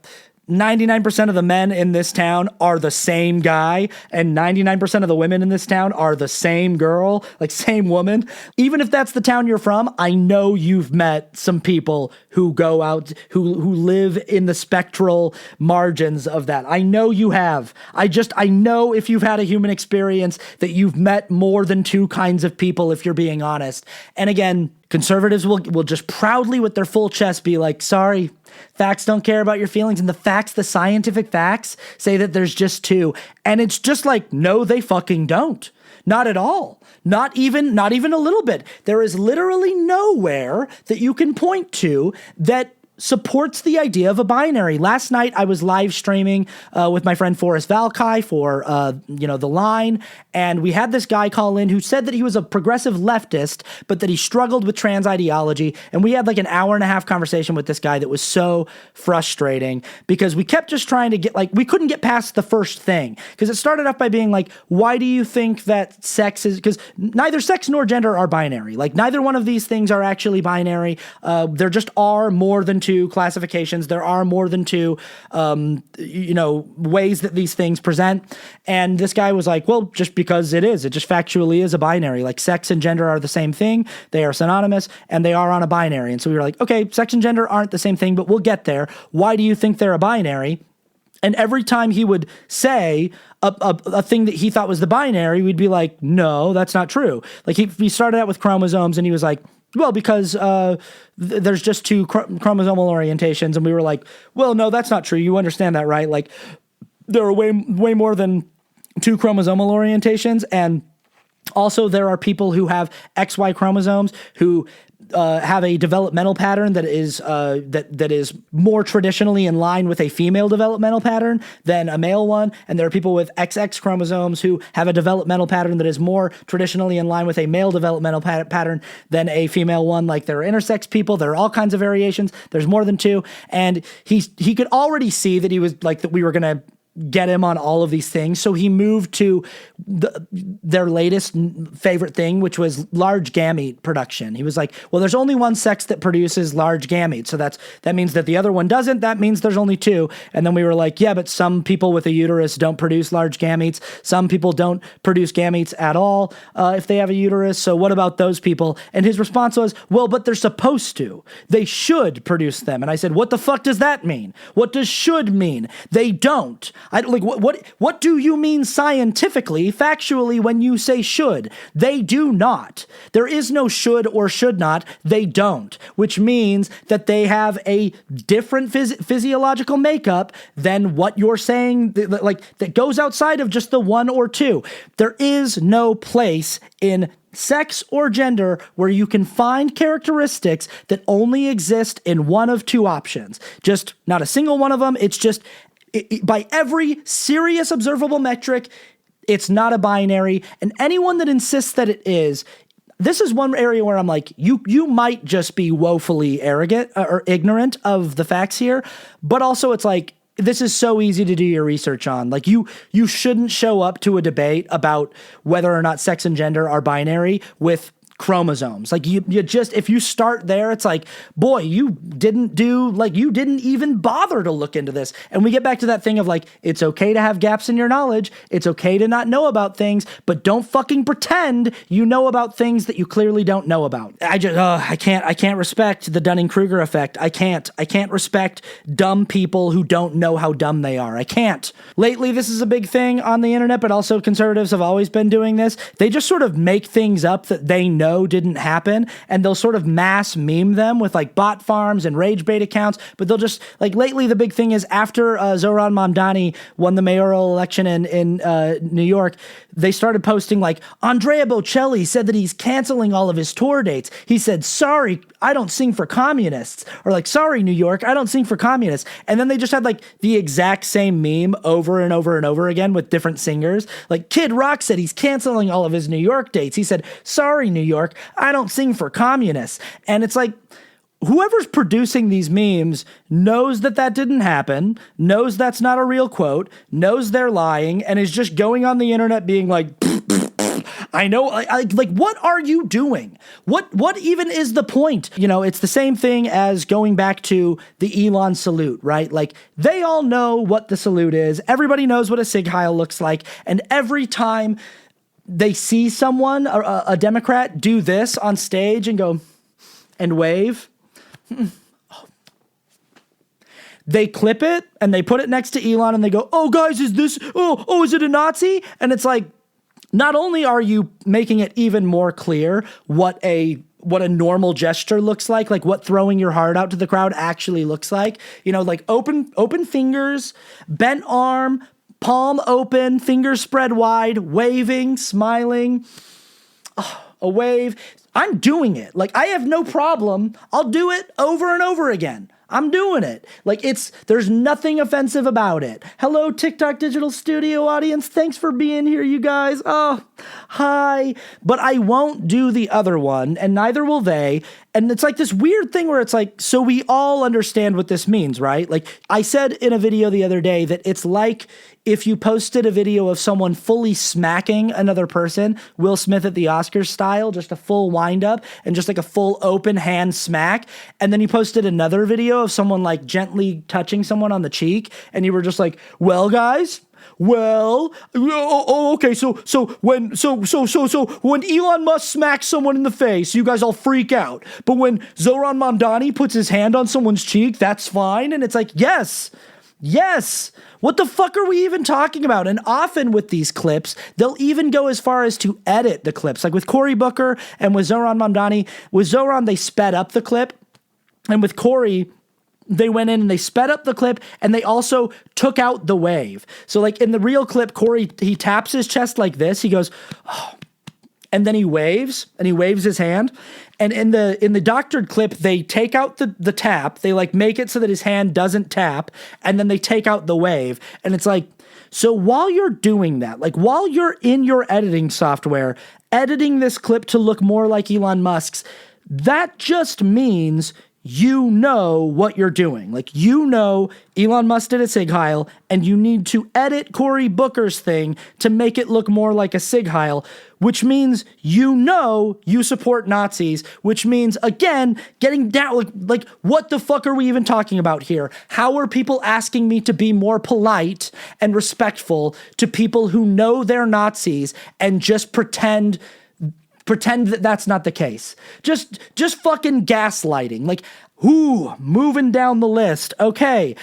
99% of the men in this town are the same guy, and 99% of the women in this town are the same girl, like same woman. Even if that's the town you're from, I know you've met some people who go out, who live in the spectral margins of that. I know you have. I know if you've had a human experience that you've met more than two kinds of people, if you're being honest. And again, conservatives will just proudly with their full chest be like, sorry, facts don't care about your feelings. And the scientific facts say that there's just two. And it's just like, no, they fucking don't. Not at all. Not even a little bit. There is literally nowhere that you can point to that supports the idea of a binary. Last night, I was live streaming with my friend Forrest Valkai for, The Line, and we had this guy call in who said that he was a progressive leftist, but that he struggled with trans ideology, and we had like an hour and a half conversation with this guy that was so frustrating because we kept just trying to get, like, we couldn't get past the first thing, because it started off by being like, why do you think that sex is, because neither sex nor gender are binary. Like, neither one of these things are actually binary. There just are more than two classifications. There are more than two, ways that these things present. And this guy was like, well, just because it just factually is a binary. Like, sex and gender are the same thing. They are synonymous, and they are on a binary. And so we were like, okay, sex and gender aren't the same thing, but we'll get there. Why do you think they're a binary? And every time he would say a thing that he thought was the binary, we'd be like, no, that's not true. Like, he started out with chromosomes, and he was like, well, because there's just two chromosomal orientations. And we were like, well, no, that's not true. You understand that, right? Like, there are way more than two chromosomal orientations. And also there are people who have XY chromosomes who have a developmental pattern that is that is more traditionally in line with a female developmental pattern than a male one. And there are people with XX chromosomes who have a developmental pattern that is more traditionally in line with a male developmental pattern than a female one. Like, there are intersex people. There are all kinds of variations. There's more than two. And he could already see that he was like, that we were going to get him on all of these things. So he moved to their latest favorite thing, which was large gamete production. He was like, well, there's only one sex that produces large gametes. So that means that the other one doesn't. That means there's only two. And then we were like, yeah, but some people with a uterus don't produce large gametes. Some people don't produce gametes at all if they have a uterus. So what about those people? And his response was, well, but they're supposed to. They should produce them. And I said, what the fuck does that mean? What does should mean? They don't. What do you mean scientifically, factually, when you say should? They do not. There is no should or should not. They don't, which means that they have a different physiological makeup than what you're saying, like, that goes outside of just the one or two. There is no place in sex or gender where you can find characteristics that only exist in one of two options. Just not a single one of them. It's just, by every serious observable metric, it's not a binary. And anyone that insists that it is, this is one area where I'm like, you might just be woefully arrogant or ignorant of the facts here. But also, it's like, this is so easy to do your research on. Like you shouldn't show up to a debate about whether or not sex and gender are binary with chromosomes. Like you just, if you start there, it's like, boy, you didn't even bother to look into this. And we get back to that thing of like, it's okay to have gaps in your knowledge. It's okay to not know about things, but don't fucking pretend you know about things that you clearly don't know about. I can't respect the Dunning-Kruger effect. I can't respect dumb people who don't know how dumb they are. I can't. Lately, this is a big thing on the internet, but also conservatives have always been doing this. They just sort of make things up that they know didn't happen, and they'll sort of mass meme them with like bot farms and rage bait accounts, but they'll just, like, lately the big thing is after Zohran Mamdani won the mayoral election in New York, they started posting like, Andrea Bocelli said that he's canceling all of his tour dates. He said, sorry, I don't sing for communists, or like, sorry, New York, I don't sing for communists. And then they just had like the exact same meme over and over and over again with different singers. Like Kid Rock said he's canceling all of his New York dates. He said, sorry, New York, I don't sing for communists. And it's like, whoever's producing these memes knows that didn't happen, knows that's not a real quote, knows they're lying, and is just going on the internet being like, I know, like, what are you doing? What even is the point? You know, it's the same thing as going back to the Elon salute, right? Like, they all know what the salute is. Everybody knows what a Sig Heil looks like. And every time they see someone, a Democrat, do this on stage and go and wave, they clip it and they put it next to Elon and they go, oh guys, is it a Nazi? And it's like, not only are you making it even more clear what a normal gesture looks like what throwing your heart out to the crowd actually looks like, you know, like open fingers, bent arm, palm open, fingers spread wide, waving, smiling, a wave. I'm doing it. Like, I have no problem. I'll do it over and over again. I'm doing it. Like, there's nothing offensive about it. Hello, TikTok Digital Studio audience. Thanks for being here, you guys. Oh, hi. But I won't do the other one, and neither will they. And it's like this weird thing where it's like, so we all understand what this means, right? Like, I said in a video the other day that it's like if you posted a video of someone fully smacking another person, Will Smith at the Oscars style, just a full wind up and just like a full open hand smack. And then you posted another video of someone like gently touching someone on the cheek. And you were just like, well, guys, okay. So when Elon Musk smacks someone in the face, you guys all freak out. But when Zohran Mamdani puts his hand on someone's cheek, that's fine. And it's like, yes. What the fuck are we even talking about? And often with these clips, they'll even go as far as to edit the clips. Like with Cory Booker and with Zohran Mamdani. With Zohran, they sped up the clip. And with Cory, they went in and they sped up the clip and they also took out the wave. So like in the real clip, Cory, he taps his chest like this. He goes, oh, and then he waves his hand. And in the doctored clip, they take out the tap. They like make it so that his hand doesn't tap. And then they take out the wave. And it's like, so while you're doing that, like while you're in your editing software, editing this clip to look more like Elon Musk's, that just means you know what you're doing. Like, you know Elon Musk did a Sig Heil, and you need to edit Cory Booker's thing to make it look more like a Sig Heil, which means you know you support Nazis, which means, again, getting down, like what the fuck are we even talking about here? How are people asking me to be more polite and respectful to people who know they're Nazis and just pretend that that's not the case? Just fucking gaslighting. Like, moving down the list. Okay,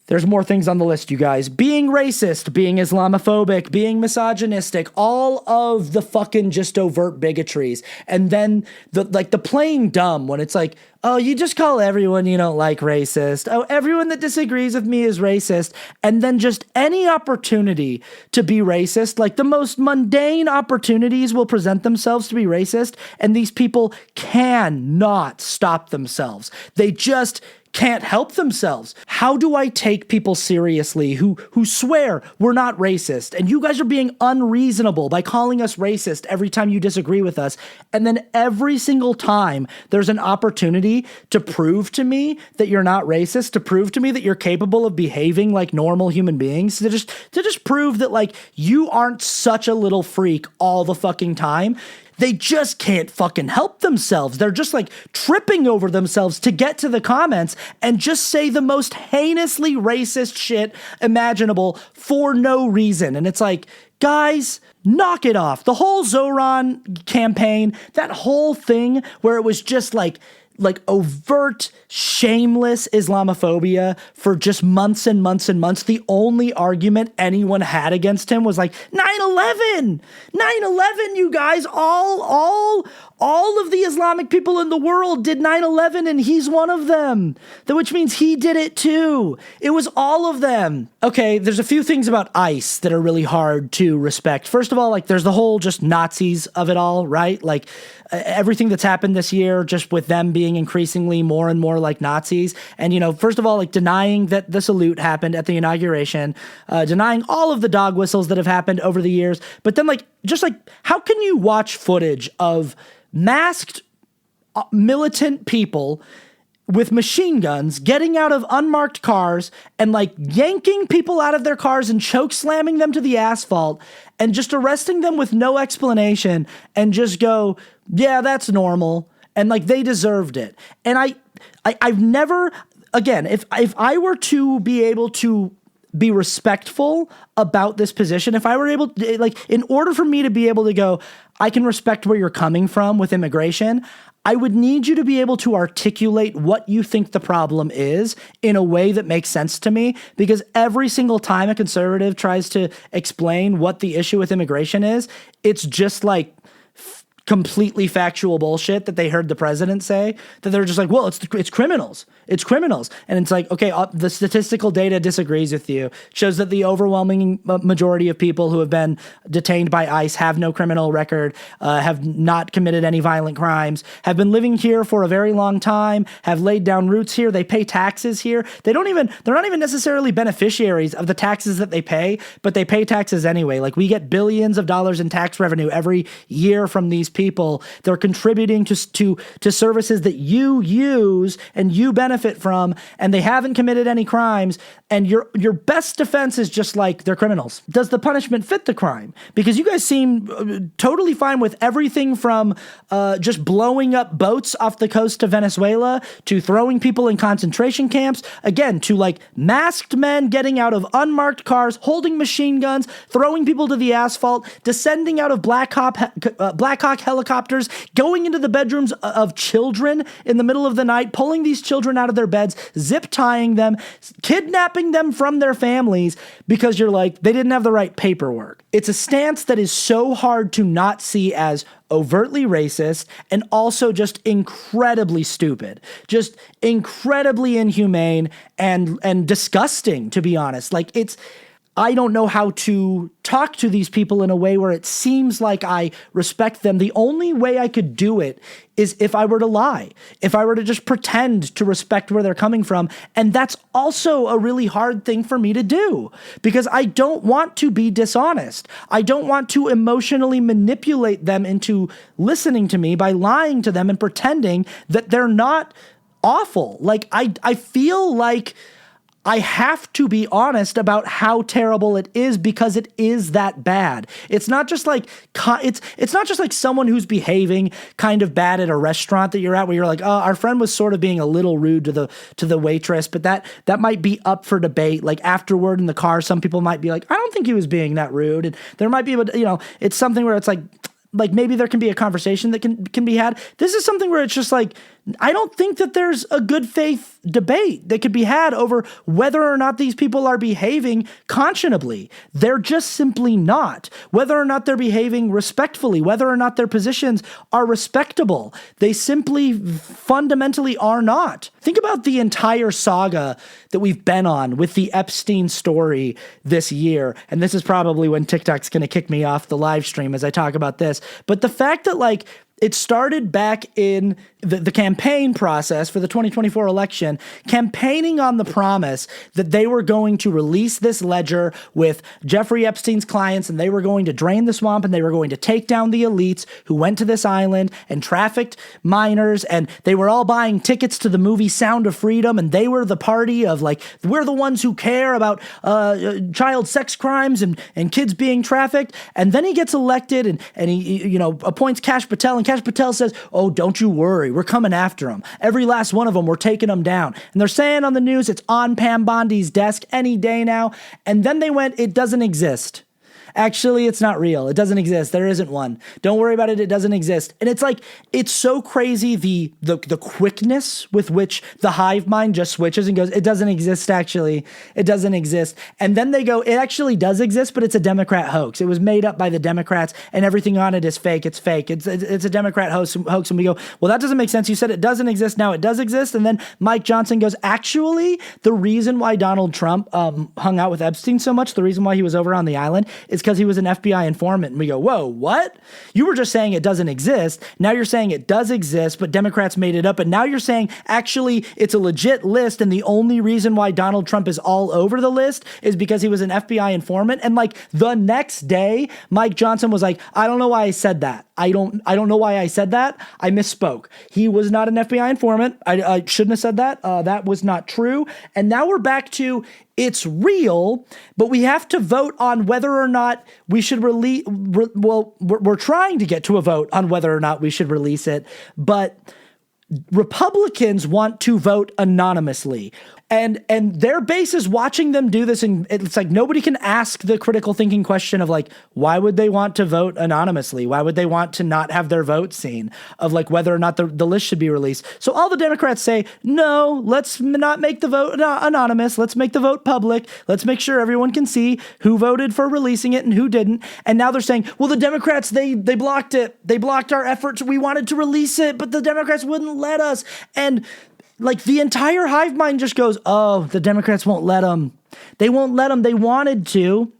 there's more things on the list, you guys. Being racist, being Islamophobic, being misogynistic, all of the fucking just overt bigotries. And then the playing dumb when it's like, oh, you just call everyone you don't like racist. Oh, everyone that disagrees with me is racist. And then just any opportunity to be racist, like the most mundane opportunities will present themselves to be racist. And these people cannot stop themselves. They just can't help themselves. How do I take people seriously who swear we're not racist, and you guys are being unreasonable by calling us racist every time you disagree with us, and then every single time there's an opportunity to prove to me that you're not racist, to prove to me that you're capable of behaving like normal human beings, to just prove that like you aren't such a little freak all the fucking time. They just can't fucking help themselves. They're just like tripping over themselves to get to the comments and just say the most heinously racist shit imaginable for no reason. And it's like, guys, knock it off. The whole Zoran campaign, that whole thing where it was just like overt, shameless Islamophobia for just months and months and months. The only argument anyone had against him was like 9/11, 9/11. You guys, all of the Islamic people in the world did 9/11, and he's one of them. Which means he did it too. It was all of them. Okay, there's a few things about ICE that are really hard to respect. First of all, like there's the whole just Nazis of it all, right? Like everything that's happened this year, just with them being increasingly more and more like Nazis. And, you know, first of all, like denying that the salute happened at the inauguration, denying all of the dog whistles that have happened over the years. But then how can you watch footage of masked militant people with machine guns getting out of unmarked cars and like yanking people out of their cars and choke slamming them to the asphalt and just arresting them with no explanation and just go, yeah, that's normal. And like they deserved it. And I've never, again, if I were to be able to be respectful about this position, if I were able to, like, in order for me to be able to go, I can respect where you're coming from with immigration, I would need you to be able to articulate what you think the problem is in a way that makes sense to me, because every single time a conservative tries to explain what the issue with immigration is, it's just like completely factual bullshit that they heard the president say, that they're just like, well, it's criminals. It's criminals. And it's like, okay, the statistical data disagrees with you. It shows that the overwhelming majority of people who have been detained by ICE have no criminal record, have not committed any violent crimes, have been living here for a very long time, have laid down roots here. They pay taxes here. They're not even necessarily beneficiaries of the taxes that they pay, but they pay taxes anyway. Like we get billions of dollars in tax revenue every year from these people. They're contributing to services that you use and you benefit from, and they haven't committed any crimes. And your best defense is just like, they're criminals. Does the punishment fit the crime? Because you guys seem totally fine with everything from just blowing up boats off the coast of Venezuela to throwing people in concentration camps, again, to like masked men getting out of unmarked cars, holding machine guns, throwing people to the asphalt, descending out of Black Hawk helicopters, going into the bedrooms of children in the middle of the night, pulling these children out of their beds, zip tying them, kidnapping them from their families because you're like, they didn't have the right paperwork. It's a stance that is so hard to not see as overtly racist and also just incredibly stupid, just incredibly inhumane and disgusting, to be honest. Like I don't know how to talk to these people in a way where it seems like I respect them. The only way I could do it is if I were to lie, if I were to just pretend to respect where they're coming from. And that's also a really hard thing for me to do because I don't want to be dishonest. I don't want to emotionally manipulate them into listening to me by lying to them and pretending that they're not awful. Like I feel like I have to be honest about how terrible it is because it is that bad. It's not just like it's not just like someone who's behaving kind of bad at a restaurant that you're at where you're like, oh, our friend was sort of being a little rude to the waitress, but that might be up for debate. Like afterward in the car, some people might be like, I don't think he was being that rude, and there might be, you know, it's something where it's like maybe there can be a conversation that can be had. This is something where it's just like, I don't think that there's a good faith debate that could be had over whether or not these people are behaving conscionably. They're just simply not. Whether or not they're behaving respectfully, whether or not their positions are respectable, they simply fundamentally are not. Think about the entire saga that we've been on with the Epstein story this year. And this is probably when TikTok's going to kick me off the live stream as I talk about this. But the fact that like It started back in the campaign process for the 2024 election, campaigning on the promise that they were going to release this ledger with Jeffrey Epstein's clients, and they were going to drain the swamp, and they were going to take down the elites who went to this island and trafficked minors, and they were all buying tickets to the movie Sound of Freedom, and they were the party of, like, we're the ones who care about child sex crimes and kids being trafficked. And then he gets elected, and he appoints Kash Patel, and Kash Patel says, oh, don't you worry, we're coming after them. Every last one of them, we're taking them down. And they're saying on the news it's on Pam Bondi's desk any day now. And then they went, it doesn't exist. Actually, it's not real. It doesn't exist. There isn't one. Don't worry about it. It doesn't exist. And it's like, it's so crazy the quickness with which the hive mind just switches and goes, it doesn't exist, actually. It doesn't exist. And then they go, it actually does exist, but it's a Democrat hoax. It was made up by the Democrats, and everything on it is fake. It's fake. It's a Democrat hoax. And we go, well, that doesn't make sense. You said it doesn't exist. Now it does exist. And then Mike Johnson goes, actually, the reason why Donald Trump hung out with Epstein so much, the reason why he was over on the island is because he was an FBI informant. And we go, whoa, what? You were just saying it doesn't exist. Now you're saying it does exist, but Democrats made it up. And now you're saying, actually, it's a legit list. And the only reason why Donald Trump is all over the list is because he was an FBI informant. And like the next day, Mike Johnson was like, I don't know why I said that. I don't know why I said that. I misspoke. He was not an FBI informant. I shouldn't have said that. That was not true. And now we're back to, it's real, but we have to vote on whether or not we should release. We're trying to get to a vote on whether or not we should release it, but Republicans want to vote anonymously. And their base is watching them do this, and it's like nobody can ask the critical thinking question of like, why would they want to vote anonymously? Why would they want to not have their vote seen of like whether or not the list should be released? So all the Democrats say, no, let's not make the vote anonymous. Let's make the vote public. Let's make sure everyone can see who voted for releasing it and who didn't. And now they're saying, well, the Democrats, they blocked it. They blocked our efforts. We wanted to release it, but the Democrats wouldn't let us. And like the entire hive mind just goes, oh, the Democrats won't let them. They won't let them. They wanted to.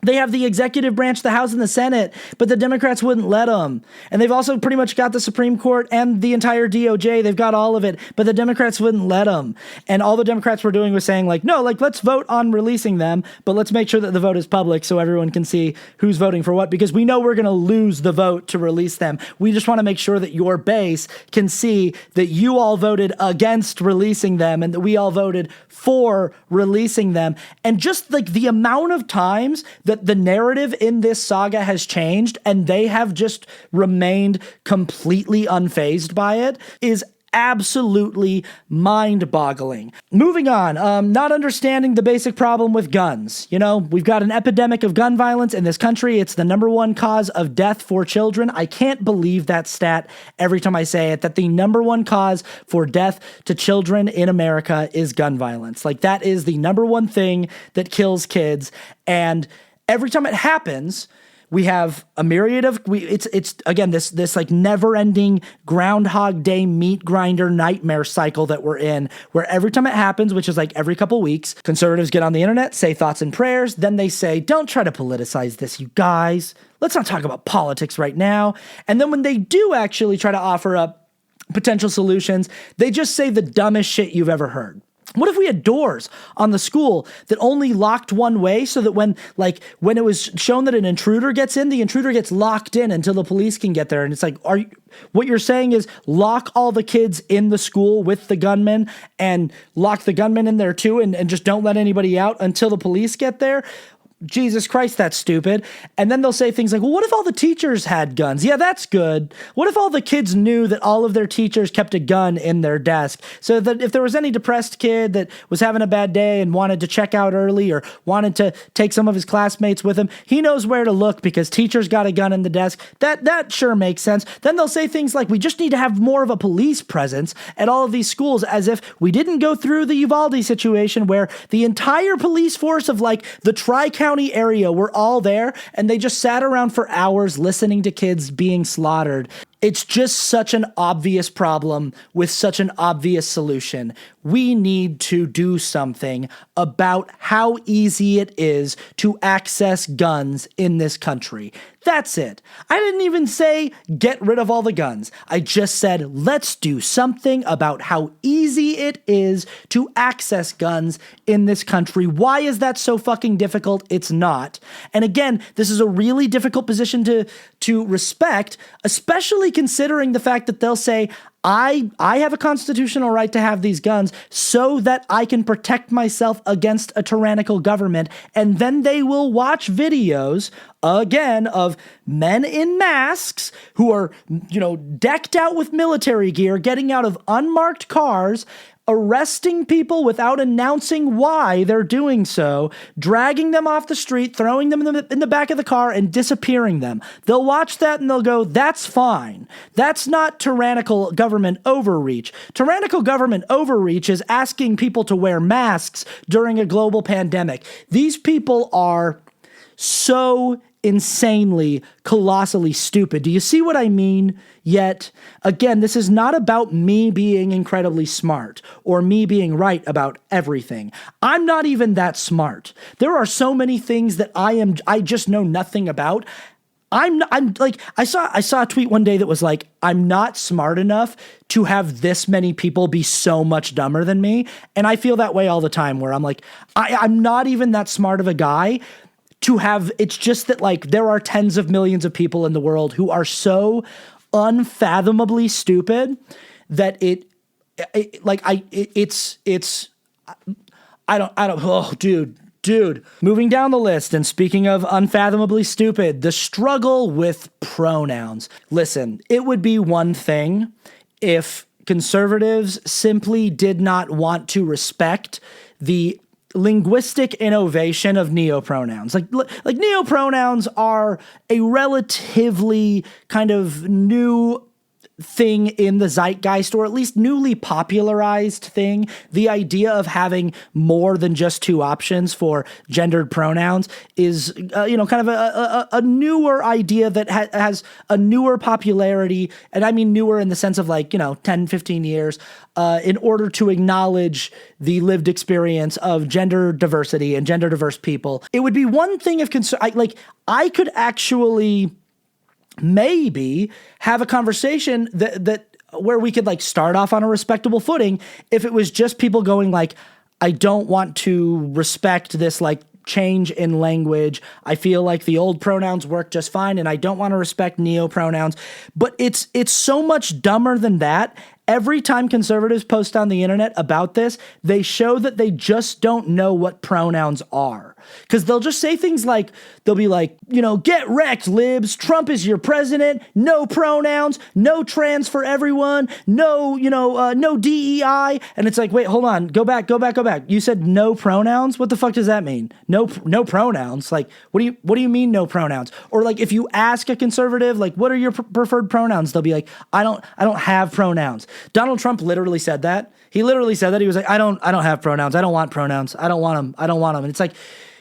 They have the executive branch, the House and the Senate, but the Democrats wouldn't let them. And they've also pretty much got the Supreme Court and the entire DOJ. They've got all of it, but the Democrats wouldn't let them. And all the Democrats were doing was saying like, no, like let's vote on releasing them, but let's make sure that the vote is public so everyone can see who's voting for what, because we know we're going to lose the vote to release them. We just want to make sure that your base can see that you all voted against releasing them and that we all voted for releasing them. And just like the amount of times that the narrative in this saga has changed and they have just remained completely unfazed by it is absolutely mind-boggling. Moving on, not understanding the basic problem with guns. You know, we've got an epidemic of gun violence in this country. It's the number one cause of death for children. I can't believe that stat every time I say it, that the number one cause for death to children in America is gun violence. Like that is the number one thing that kills kids. And every time it happens, we have a myriad of it's again this like never-ending Groundhog Day meat grinder nightmare cycle that we're in, where every time it happens, which is like every couple weeks, conservatives get on the internet, say thoughts and prayers, then they say, don't try to politicize this, you guys. Let's not talk about politics right now. And then when they do actually try to offer up potential solutions, they just say the dumbest shit you've ever heard. What if we had doors on the school that only locked one way so that when it was shown that an intruder gets in, the intruder gets locked in until the police can get there? And it's like, what you're saying is lock all the kids in the school with the gunmen and lock the gunmen in there too and just don't let anybody out until the police get there? Jesus Christ, that's stupid. And then they'll say things like, well, what if all the teachers had guns? Yeah, that's good. What if all the kids knew that all of their teachers kept a gun in their desk so that if there was any depressed kid that was having a bad day and wanted to check out early or wanted to take some of his classmates with him, he knows where to look because teachers got a gun in the desk. That sure makes sense. Then they'll say things like, we just need to have more of a police presence at all of these schools, as if we didn't go through the Uvalde situation where the entire police force of like the Tri-County area were all there and they just sat around for hours listening to kids being slaughtered. It's just such an obvious problem with such an obvious solution. We need to do something about how easy it is to access guns in this country. That's it. I didn't even say get rid of all the guns. I just said let's do something about how easy it is to access guns in this country. Why is that so fucking difficult? It's not. And again, this is a really difficult position to respect, especially considering the fact that they'll say, I have a constitutional right to have these guns so that I can protect myself against a tyrannical government. And then they will watch videos, again, of men in masks who are, decked out with military gear, getting out of unmarked cars, arresting people without announcing why they're doing so, dragging them off the street, throwing them in the back of the car, and disappearing them. They'll watch that and they'll go, that's fine. That's not tyrannical government overreach. Tyrannical government overreach is asking people to wear masks during a global pandemic. These people are so insanely, colossally stupid. Do you see what I mean? Yet, again, this is not about me being incredibly smart or me being right about everything. I'm not even that smart. There are so many things that I just know nothing about. I saw a tweet one day that was like, I'm not smart enough to have this many people be so much dumber than me. And I feel that way all the time where I'm like, I'm not even that smart of a guy to have, it's just that like there are tens of millions of people in the world who are so unfathomably stupid that dude, moving down the list and speaking of unfathomably stupid, the struggle with pronouns. Listen, it would be one thing if conservatives simply did not want to respect the linguistic innovation of neopronouns. Like neopronouns are a relatively kind of new thing in the zeitgeist, or at least newly popularized thing. The idea of having more than just two options for gendered pronouns is, kind of a newer idea that has a newer popularity. And I mean newer in the sense of 10, 15 years, in order to acknowledge the lived experience of gender diversity and gender diverse people. It would be one thing if I could actually maybe have a conversation that where we could start off on a respectable footing if it was just people going I don't want to respect this change in language. I feel like the old pronouns work just fine and I don't want to respect neopronouns. But it's so much dumber than that. Every time conservatives post on the internet about this, they show that they just don't know what pronouns are. Because they'll just say things they'll be get wrecked, libs. Trump is your president. No pronouns. No trans for everyone. No, no DEI. And it's wait, hold on. Go back. You said no pronouns? What the fuck does that mean? No pronouns? What do you mean no pronouns? Or if you ask a conservative, what are your preferred pronouns? They'll be I don't have pronouns. Donald Trump literally said that. He literally said that. He was I don't have pronouns. I don't want pronouns. I don't want them. And it's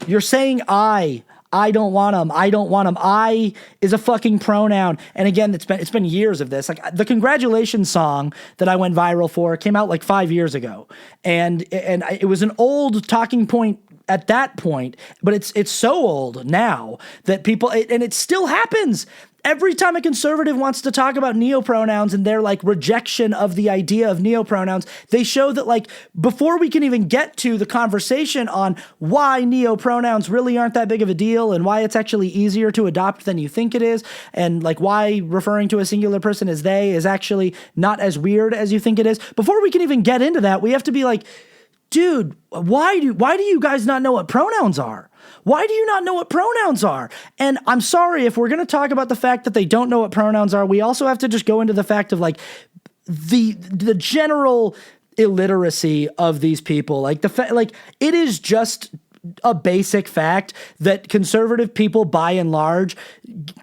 you're saying I don't want them. I don't want them. I is a fucking pronoun. And again, it's been years of this. The congratulations song that I went viral for came out 5 years ago. And it was an old talking point at that point, but it's so old now that people, and it still happens. Every time a conservative wants to talk about neopronouns and their rejection of the idea of neopronouns, they show that before we can even get to the conversation on why neopronouns really aren't that big of a deal and why it's actually easier to adopt than you think it is, and why referring to a singular person as they is actually not as weird as you think it is. Before we can even get into that, we have to be dude, why do you guys not know what pronouns are? Why do you not know what pronouns are? And I'm sorry, if we're going to talk about the fact that they don't know what pronouns are, we also have to just go into the fact of the general illiteracy of these people. It is just a basic fact that conservative people, by and large,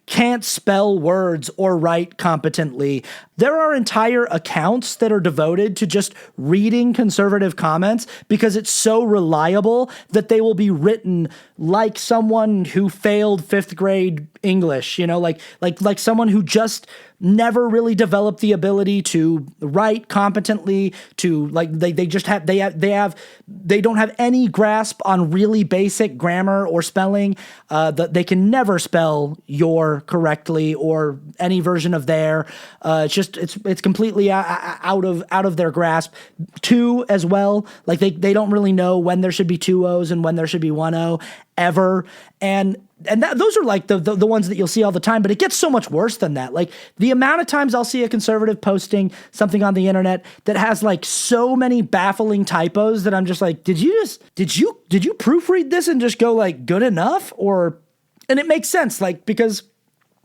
can't spell words or write competently. There are entire accounts that are devoted to just reading conservative comments because it's so reliable that they will be written like someone who failed fifth grade English, like someone who just never really developed the ability to write competently, to they don't have any grasp on really basic grammar or spelling. They can never spell your correctly or any version of there. It's completely out of their grasp. Two as well, like they don't really know when there should be two O's and when there should be one O ever. And those are like the ones that you'll see all the time, but it gets so much worse than that. Like the amount of times I'll see a conservative posting something on the internet that has like so many baffling typos that I'm just like, did you proofread this and just go like good enough? And it makes sense, like, because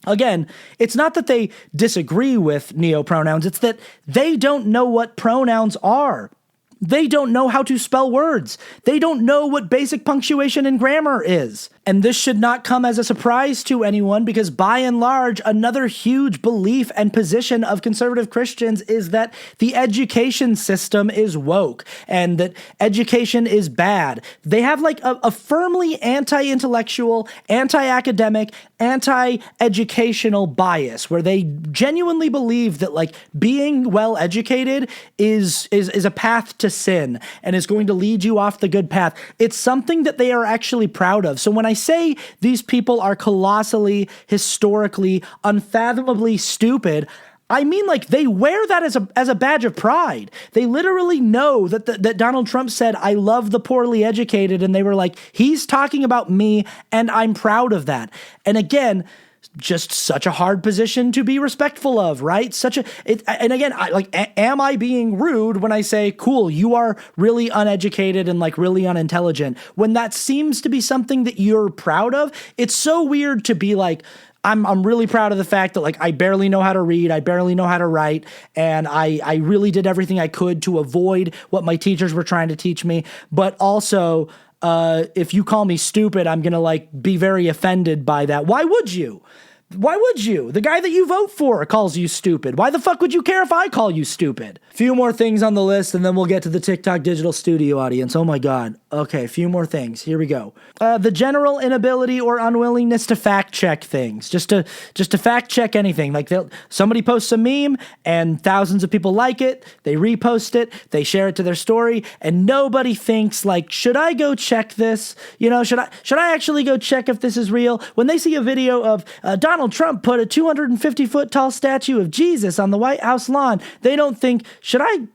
again, it's not that they disagree with neopronouns, it's that they don't know what pronouns are. They don't know how to spell words. They don't know what basic punctuation and grammar is. And this should not come as a surprise to anyone because by and large, another huge belief and position of conservative Christians is that the education system is woke and that education is bad. They have like a firmly anti-intellectual, anti-academic, anti-educational bias where they genuinely believe that like being well educated is a path to sin and is going to lead you off the good path. It's something that they are actually proud of. So when I say these people are colossally, historically, unfathomably stupid, I mean, like, they wear that as a badge of pride. They literally know that Donald Trump said, "I love the poorly educated," and they were like, he's talking about me, and I'm proud of that. And again, just such a hard position to be respectful of, right? And again, am I being rude when I say, cool, you are really uneducated and like really unintelligent? When that seems to be something that you're proud of, it's so weird to be like, I'm really proud of the fact that like I barely know how to read, I barely know how to write, and I really did everything I could to avoid what my teachers were trying to teach me. But also, if you call me stupid, I'm gonna like be very offended by that. Why would you? Why would you? The guy that you vote for calls you stupid. Why the fuck would you care if I call you stupid? Few more things on the list, and then we'll get to the TikTok digital studio audience. Oh my God. Okay, a few more things. Here we go. The general inability or unwillingness to fact check things. Just to fact check anything. Like somebody posts a meme and thousands of people like it. They repost it. They share it to their story, and nobody thinks like, should I go check this? You know, should I actually go check if this is real? When they see a video of Donald Trump put a 250-foot tall statue of Jesus on the White House lawn, they don't think, should I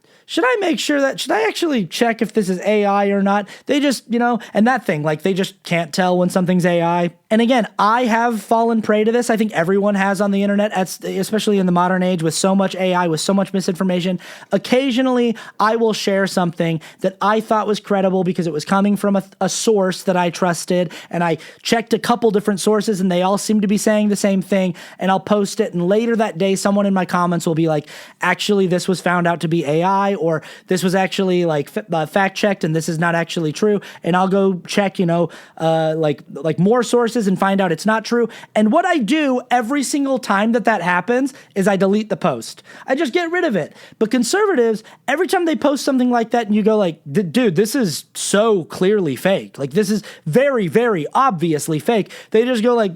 make sure should I actually check if this is AI or not? They just, and that thing, like they just can't tell when something's AI. And again, I have fallen prey to this. I think everyone has on the internet, especially in the modern age with so much AI, with so much misinformation. Occasionally, I will share something that I thought was credible because it was coming from a source that I trusted. And I checked a couple different sources and they all seem to be saying the same thing. And I'll post it. And later that day, someone in my comments will be like, actually, this was found out to be AI, or this was actually like fact checked and this is not actually true. And I'll go check, like more sources and find out it's not true. And what I do every single time that happens is I delete the post. I just get rid of it. But conservatives, every time they post something like that and you go like, dude, this is so clearly fake. Like this is very, very obviously fake. They just go like,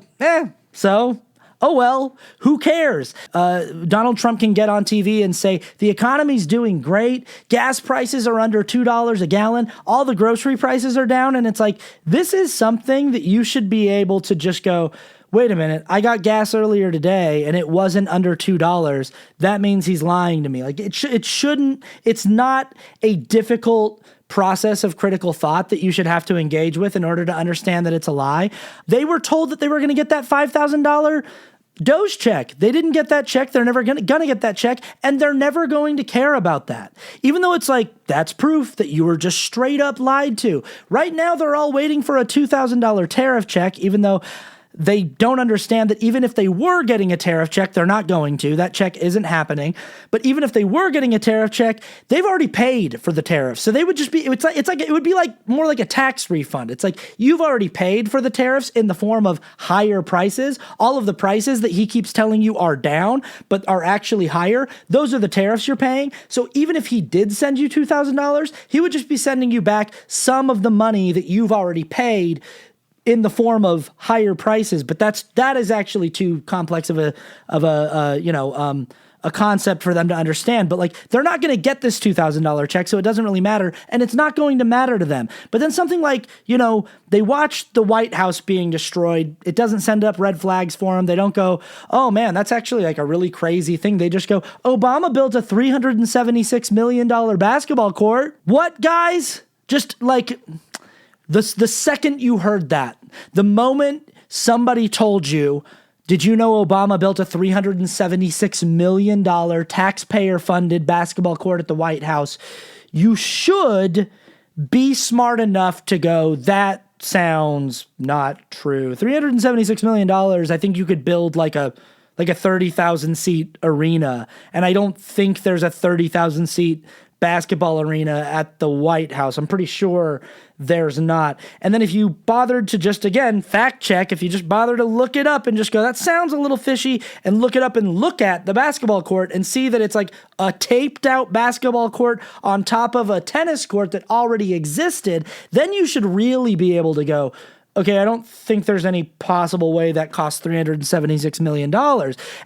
so oh well, who cares? Donald Trump can get on TV and say, the economy's doing great, gas prices are under $2 a gallon, all the grocery prices are down, and it's like, this is something that you should be able to just go, wait a minute, I got gas earlier today and it wasn't under $2. That means he's lying to me. Like it's not a difficult process of critical thought that you should have to engage with in order to understand that it's a lie. They were told that they were going to get that $5,000 Doge check. They didn't get that check. They're never going to get that check, and they're never going to care about that. Even though it's like, that's proof that you were just straight up lied to. Right now, they're all waiting for a $2,000 tariff check, even though they don't understand that even if they were getting a tariff check, they're not going to. That check isn't happening. But even if they were getting a tariff check, they've already paid for the tariff. So they would just be, it would be like more like a tax refund. It's like you've already paid for the tariffs in the form of higher prices. All of the prices that he keeps telling you are down, but are actually higher. Those are the tariffs you're paying. So even if he did send you $2,000, he would just be sending you back some of the money that you've already paid in the form of higher prices, but that is actually too complex of a a concept for them to understand, but like they're not going to get this $2,000 check, so it doesn't really matter, and it's not going to matter to them. But then something like, they watch the White House being destroyed, it doesn't send up red flags for them. They don't go, oh man, that's actually like a really crazy thing. They just go, Obama built a $376 million basketball court. What, guys? Just like the second you heard that, the moment somebody told you, did you know Obama built a $376 million taxpayer-funded basketball court at the White House? You should be smart enough to go, that sounds not true. $376 million, I think you could build like a 30,000 seat arena. And I don't think there's a 30,000 seat basketball arena at the White House. I'm pretty sure there's not. And then if you bothered to just, again, fact check, if you just bother to look it up and just go, that sounds a little fishy, and look it up and look at the basketball court and see that it's like a taped out basketball court on top of a tennis court that already existed, then you should really be able to go, okay, I don't think there's any possible way that costs $376 million.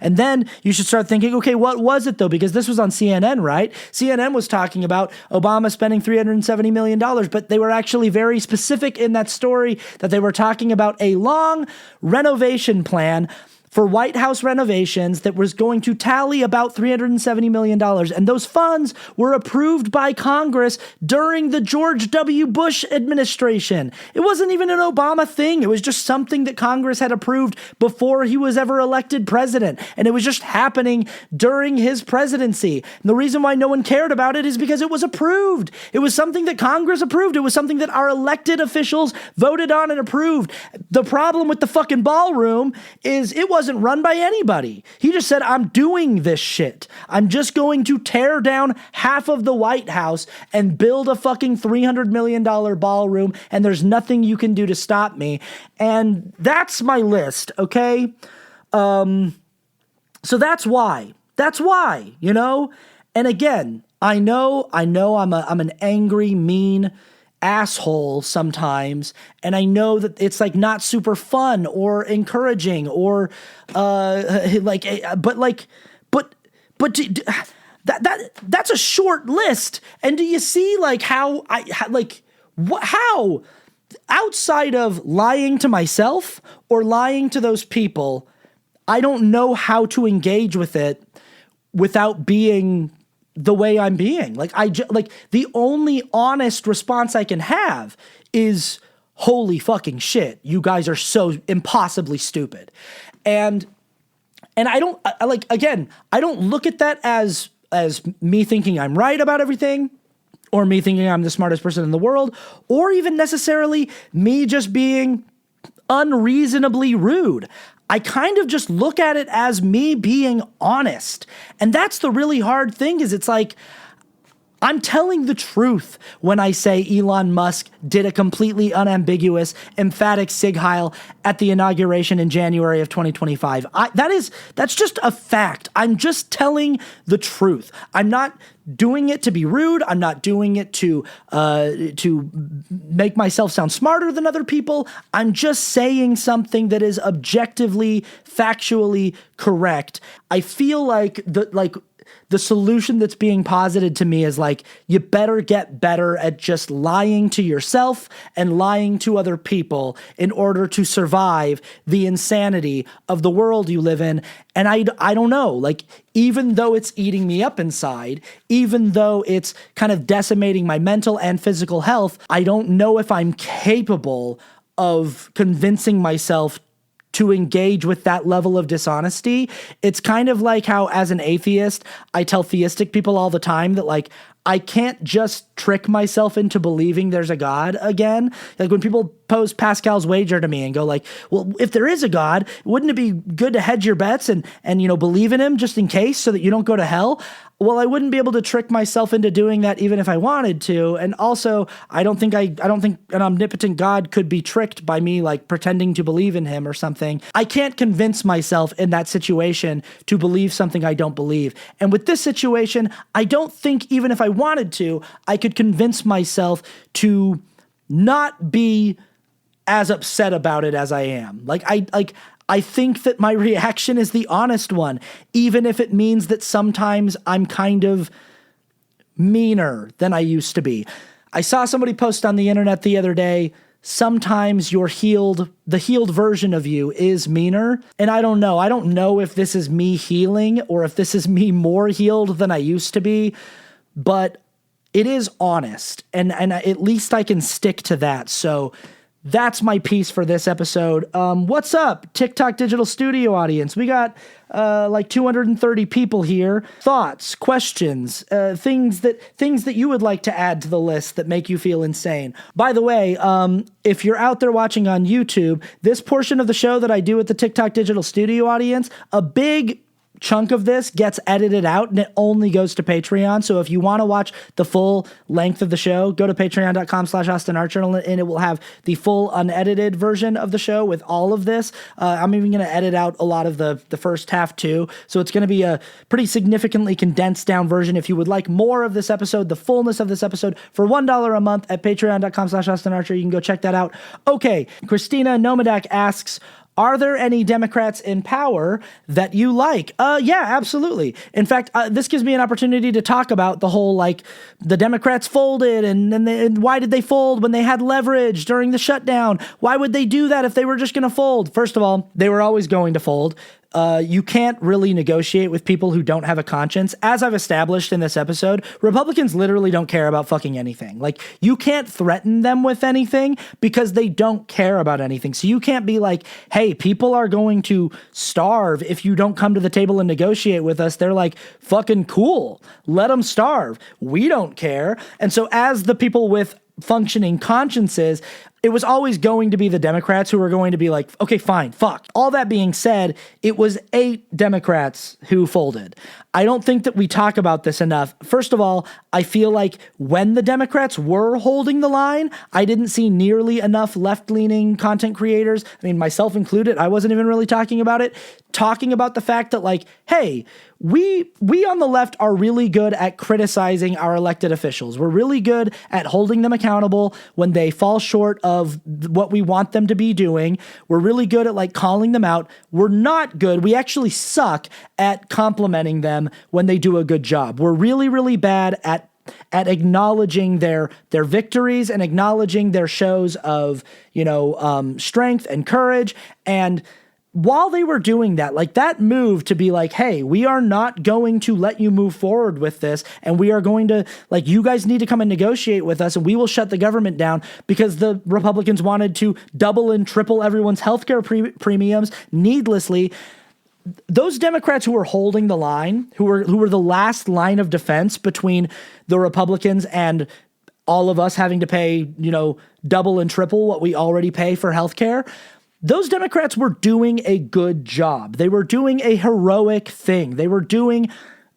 And then you should start thinking, okay, what was it though? Because this was on CNN, right? CNN was talking about Obama spending $370 million, but they were actually very specific in that story that they were talking about a long renovation plan for White House renovations that was going to tally about $370 million. And those funds were approved by Congress during the George W. Bush administration. It wasn't even an Obama thing. It was just something that Congress had approved before he was ever elected president. And it was just happening during his presidency. And the reason why no one cared about it is because it was approved. It was something that Congress approved. It was something that our elected officials voted on and approved. The problem with the fucking ballroom is it wasn't run by anybody. He just said, I'm doing this shit. I'm just going to tear down half of the White House and build a fucking $300 million ballroom, and there's nothing you can do to stop me. And that's my list, okay? So that's why. That's why, And again, I know I'm an angry, mean asshole sometimes, and I know that it's like not super fun or encouraging or but that's a short list. And do you see like how how outside of lying to myself or lying to those people, I don't know how to engage with it without being the way I'm being. Like the only honest response I can have is, holy fucking shit, you guys are so impossibly stupid. And I don't I don't look at that as me thinking I'm right about everything, or me thinking I'm the smartest person in the world, or even necessarily me just being unreasonably rude. I kind of just look at it as me being honest. And that's the really hard thing, is it's like, I'm telling the truth when I say Elon Musk did a completely unambiguous, emphatic sig heil at the inauguration in January of 2025. That's just a fact. I'm just telling the truth. I'm not doing it to be rude. I'm not doing it to make myself sound smarter than other people. I'm just saying something that is objectively, factually correct. I feel like the solution that's being posited to me is like, you better get better at just lying to yourself and lying to other people in order to survive the insanity of the world you live in. And I don't know, like, even though it's eating me up inside, even though it's kind of decimating my mental and physical health, I don't know if I'm capable of convincing myself to engage with that level of dishonesty. It's kind of like how, as an atheist, I tell theistic people all the time that, like, I can't just trick myself into believing there's a God again. Like, when people pose Pascal's wager to me and go like, well, if there is a God, wouldn't it be good to hedge your bets and believe in him just in case so that you don't go to hell? Well, I wouldn't be able to trick myself into doing that even if I wanted to. And also, I don't think an omnipotent God could be tricked by me like pretending to believe in him or something. I can't convince myself in that situation to believe something I don't believe. And with this situation, I don't think even if I wanted to, I could convince myself to not be as upset about it as I am. I think that my reaction is the honest one, even if it means that sometimes I'm kind of meaner than I used to be. I saw somebody post on the internet the other day, sometimes the healed version of you is meaner. And I don't know. I don't know if this is me healing or if this is me more healed than I used to be, but it is honest. And at least I can stick to that. So that's my piece for this episode. What's up, TikTok Digital Studio audience? We got like 230 people here. Thoughts, questions, things that you would like to add to the list that make you feel insane. By the way, if you're out there watching on YouTube, this portion of the show that I do with the TikTok Digital Studio audience, a big chunk of this gets edited out and it only goes to Patreon. So if you want to watch the full length of the show, go to patreon.com/AustinArcher and it will have the full unedited version of the show with all of this. I'm even going to edit out a lot of the first half too. So it's going to be a pretty significantly condensed down version. If you would like more of this episode, the fullness of this episode for $1 a month at patreon.com/AustinArcher, you can go check that out. Okay. Christina Nomadak asks, are there any Democrats in power that you like? Yeah, absolutely. In fact, this gives me an opportunity to talk about the whole, like, the Democrats folded and why did they fold when they had leverage during the shutdown? Why would they do that if they were just going to fold? First of all, they were always going to fold. You can't really negotiate with people who don't have a conscience. As I've established in this episode, Republicans literally don't care about fucking anything. Like, you can't threaten them with anything because they don't care about anything. So you can't be like, hey, people are going to starve if you don't come to the table and negotiate with us. They're like, fucking cool. Let them starve. We don't care. And so as the people with functioning consciences, it was always going to be the Democrats who were going to be like, okay, fine, fuck. All that being said, it was 8 Democrats who folded. I don't think that we talk about this enough. First of all, I feel like when the Democrats were holding the line, I didn't see nearly enough left-leaning content creators, I mean, myself included, I wasn't even really talking about it, talking about the fact that, like, hey, we on the left are really good at criticizing our elected officials. We're really good at holding them accountable when they fall short of what we want them to be doing. We're really good at, like, calling them out. We're not good. We actually suck at complimenting them when they do a good job. We're really, really bad at acknowledging their victories and acknowledging their shows of, strength and courage. And while they were doing that, like, that move to be like, hey, we are not going to let you move forward with this, and we are going to, like, you guys need to come and negotiate with us, and we will shut the government down, because the Republicans wanted to double and triple everyone's healthcare premiums needlessly. Those Democrats who were holding the line, who were the last line of defense between the Republicans and all of us having to pay, double and triple what we already pay for healthcare, those Democrats were doing a good job. They were doing a heroic thing. They were doing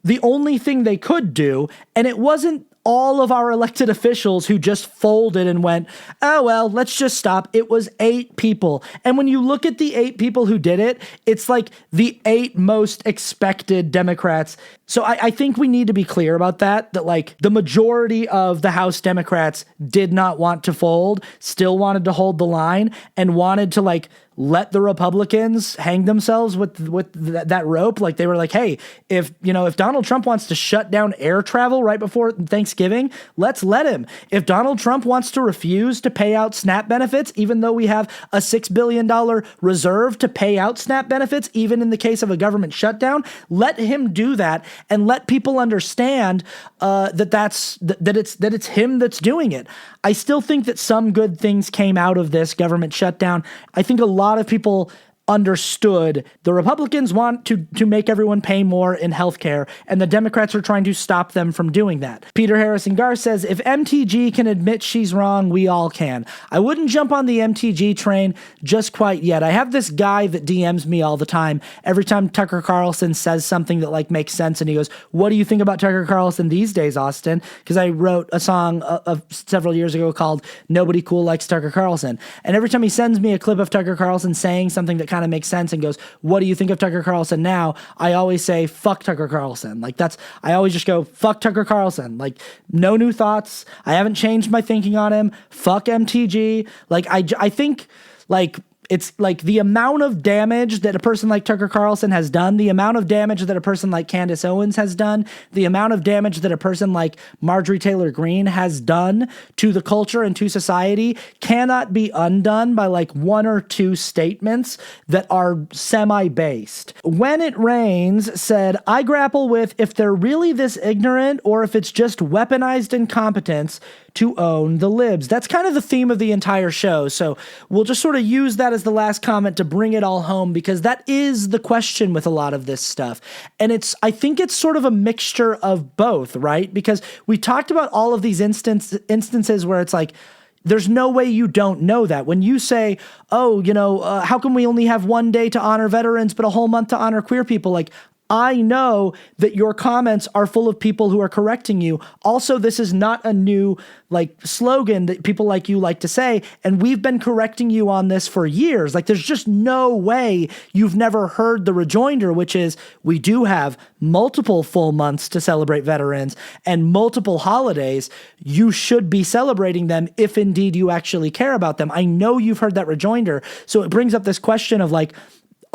the only thing they could do, and it wasn't all of our elected officials who just folded and went, oh, well, let's just stop. It was 8 people. And when you look at the 8 people who did it, it's like the 8 most expected Democrats. So I think we need to be clear about that, like, the majority of the House Democrats did not want to fold, still wanted to hold the line, and wanted to, like, let the Republicans hang themselves with that rope. Like, they were like, hey, if Donald Trump wants to shut down air travel right before Thanksgiving, let's let him. If Donald Trump wants to refuse to pay out SNAP benefits, even though we have a $6 billion reserve to pay out SNAP benefits, even in the case of a government shutdown, let him do that, and let people understand that it's him that's doing it. I still think that some good things came out of this government shutdown. I think a lot of people understood the Republicans want to make everyone pay more in healthcare, and the Democrats are trying to stop them from doing that. Peter Harrison Gar says, if MTG can admit she's wrong, we all can. I wouldn't jump on the MTG train just quite yet. I have this guy that DMs me all the time. Every time Tucker Carlson says something that, like, makes sense, and he goes, what do you think about Tucker Carlson these days, Austin? Because I wrote a song of several years ago called Nobody Cool Likes Tucker Carlson. And every time he sends me a clip of Tucker Carlson saying something that kind of makes sense and goes, what do you think of Tucker Carlson now? I always say, fuck Tucker Carlson. Like I always just go, fuck Tucker Carlson. Like no new thoughts. I haven't changed my thinking on him. Fuck MTG. Like I think like, it's like the amount of damage that a person like Tucker Carlson has done, the amount of damage that a person like Candace Owens has done, the amount of damage that a person like Marjorie Taylor Greene has done to the culture and to society cannot be undone by like one or two statements that are semi-based. When It Rains said, I grapple with if they're really this ignorant or if it's just weaponized incompetence to own the libs. That's kind of the theme of the entire show. So we'll just sort of use that as the last comment to bring it all home, because that is the question with a lot of this stuff. And I think it's sort of a mixture of both, right? Because we talked about all of these instances where it's like, there's no way you don't know that. When you say, oh, how come we only have one day to honor veterans, but a whole month to honor queer people? Like, I know that your comments are full of people who are correcting you. Also, this is not a new slogan that people like you like to say, and we've been correcting you on this for years. Like, there's just no way you've never heard the rejoinder, which is we do have multiple full months to celebrate veterans and multiple holidays. You should be celebrating them if indeed you actually care about them. I know you've heard that rejoinder. So it brings up this question of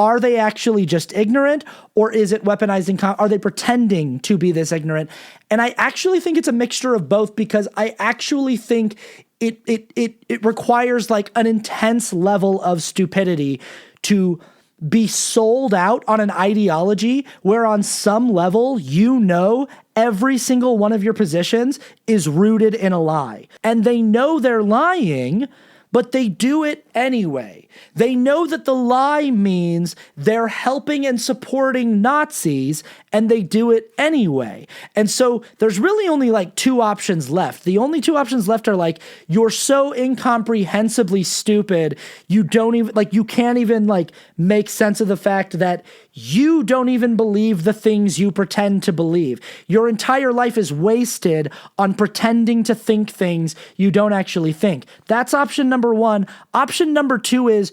are they actually just ignorant, or is it weaponizing? Are they pretending to be this ignorant? And I actually think it's a mixture of both, because I actually think it requires an intense level of stupidity to be sold out on an ideology where on some level, every single one of your positions is rooted in a lie. And they know they're lying, but they do it anyway. They know that the lie means they're helping and supporting Nazis, and they do it anyway. And so there's really only two options left. The only two options left are you're so incomprehensibly stupid, you don't even you can't even make sense of the fact that you don't even believe the things you pretend to believe. Your entire life is wasted on pretending to think things you don't actually think. That's option number one. Option number two is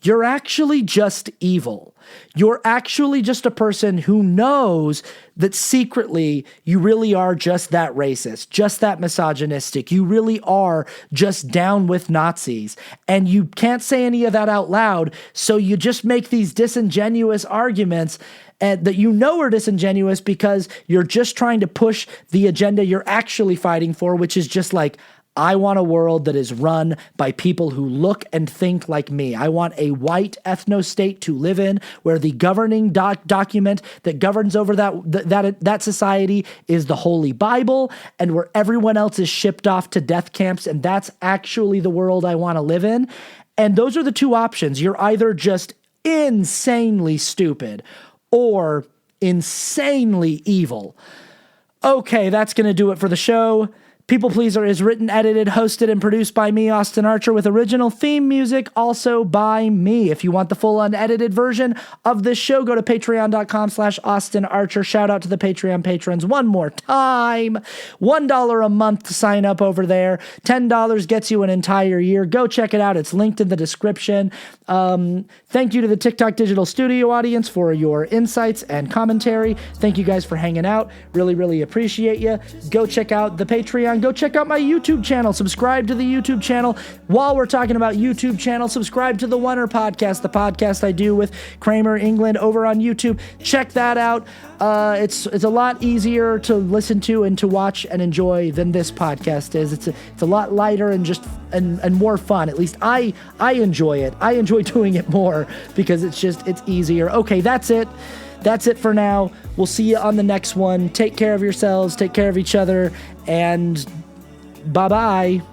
you're actually just evil. You're actually just a person who knows that secretly you really are just that racist, just that misogynistic. You really are just down with Nazis. And you can't say any of that out loud, so you just make these disingenuous arguments that are disingenuous because you're just trying to push the agenda you're actually fighting for, which is just I want a world that is run by people who look and think like me. I want a white ethno-state to live in where the governing document that governs over that society is the Holy Bible, and where everyone else is shipped off to death camps, and that's actually the world I want to live in. And those are the two options. You're either just insanely stupid or insanely evil. Okay, that's going to do it for the show. People Pleaser is written, edited, hosted, and produced by me, Austin Archer, with original theme music also by me. If you want the full unedited version of this show, go to patreon.com/Austin Archer. Shout out to the Patreon patrons one more time. $1 a month to sign up over there. $10 gets you an entire year. Go check it out. It's linked in the description. Thank you to the TikTok Digital Studio audience for your insights and commentary. Thank you guys for hanging out. Really, really appreciate you. Go check out the Patreon. Go check out my YouTube channel. Subscribe to the YouTube channel. While we're talking about YouTube channel, subscribe to the Wonder Podcast, the podcast I do with Kramer England over on YouTube. Check that out. It's a lot easier to listen to and to watch and enjoy than this podcast is. It's a lot lighter and just and more fun. At least I enjoy it. I enjoy doing it more because it's easier. Okay, that's it. That's it for now. We'll see you on the next one. Take care of yourselves. Take care of each other. And bye-bye.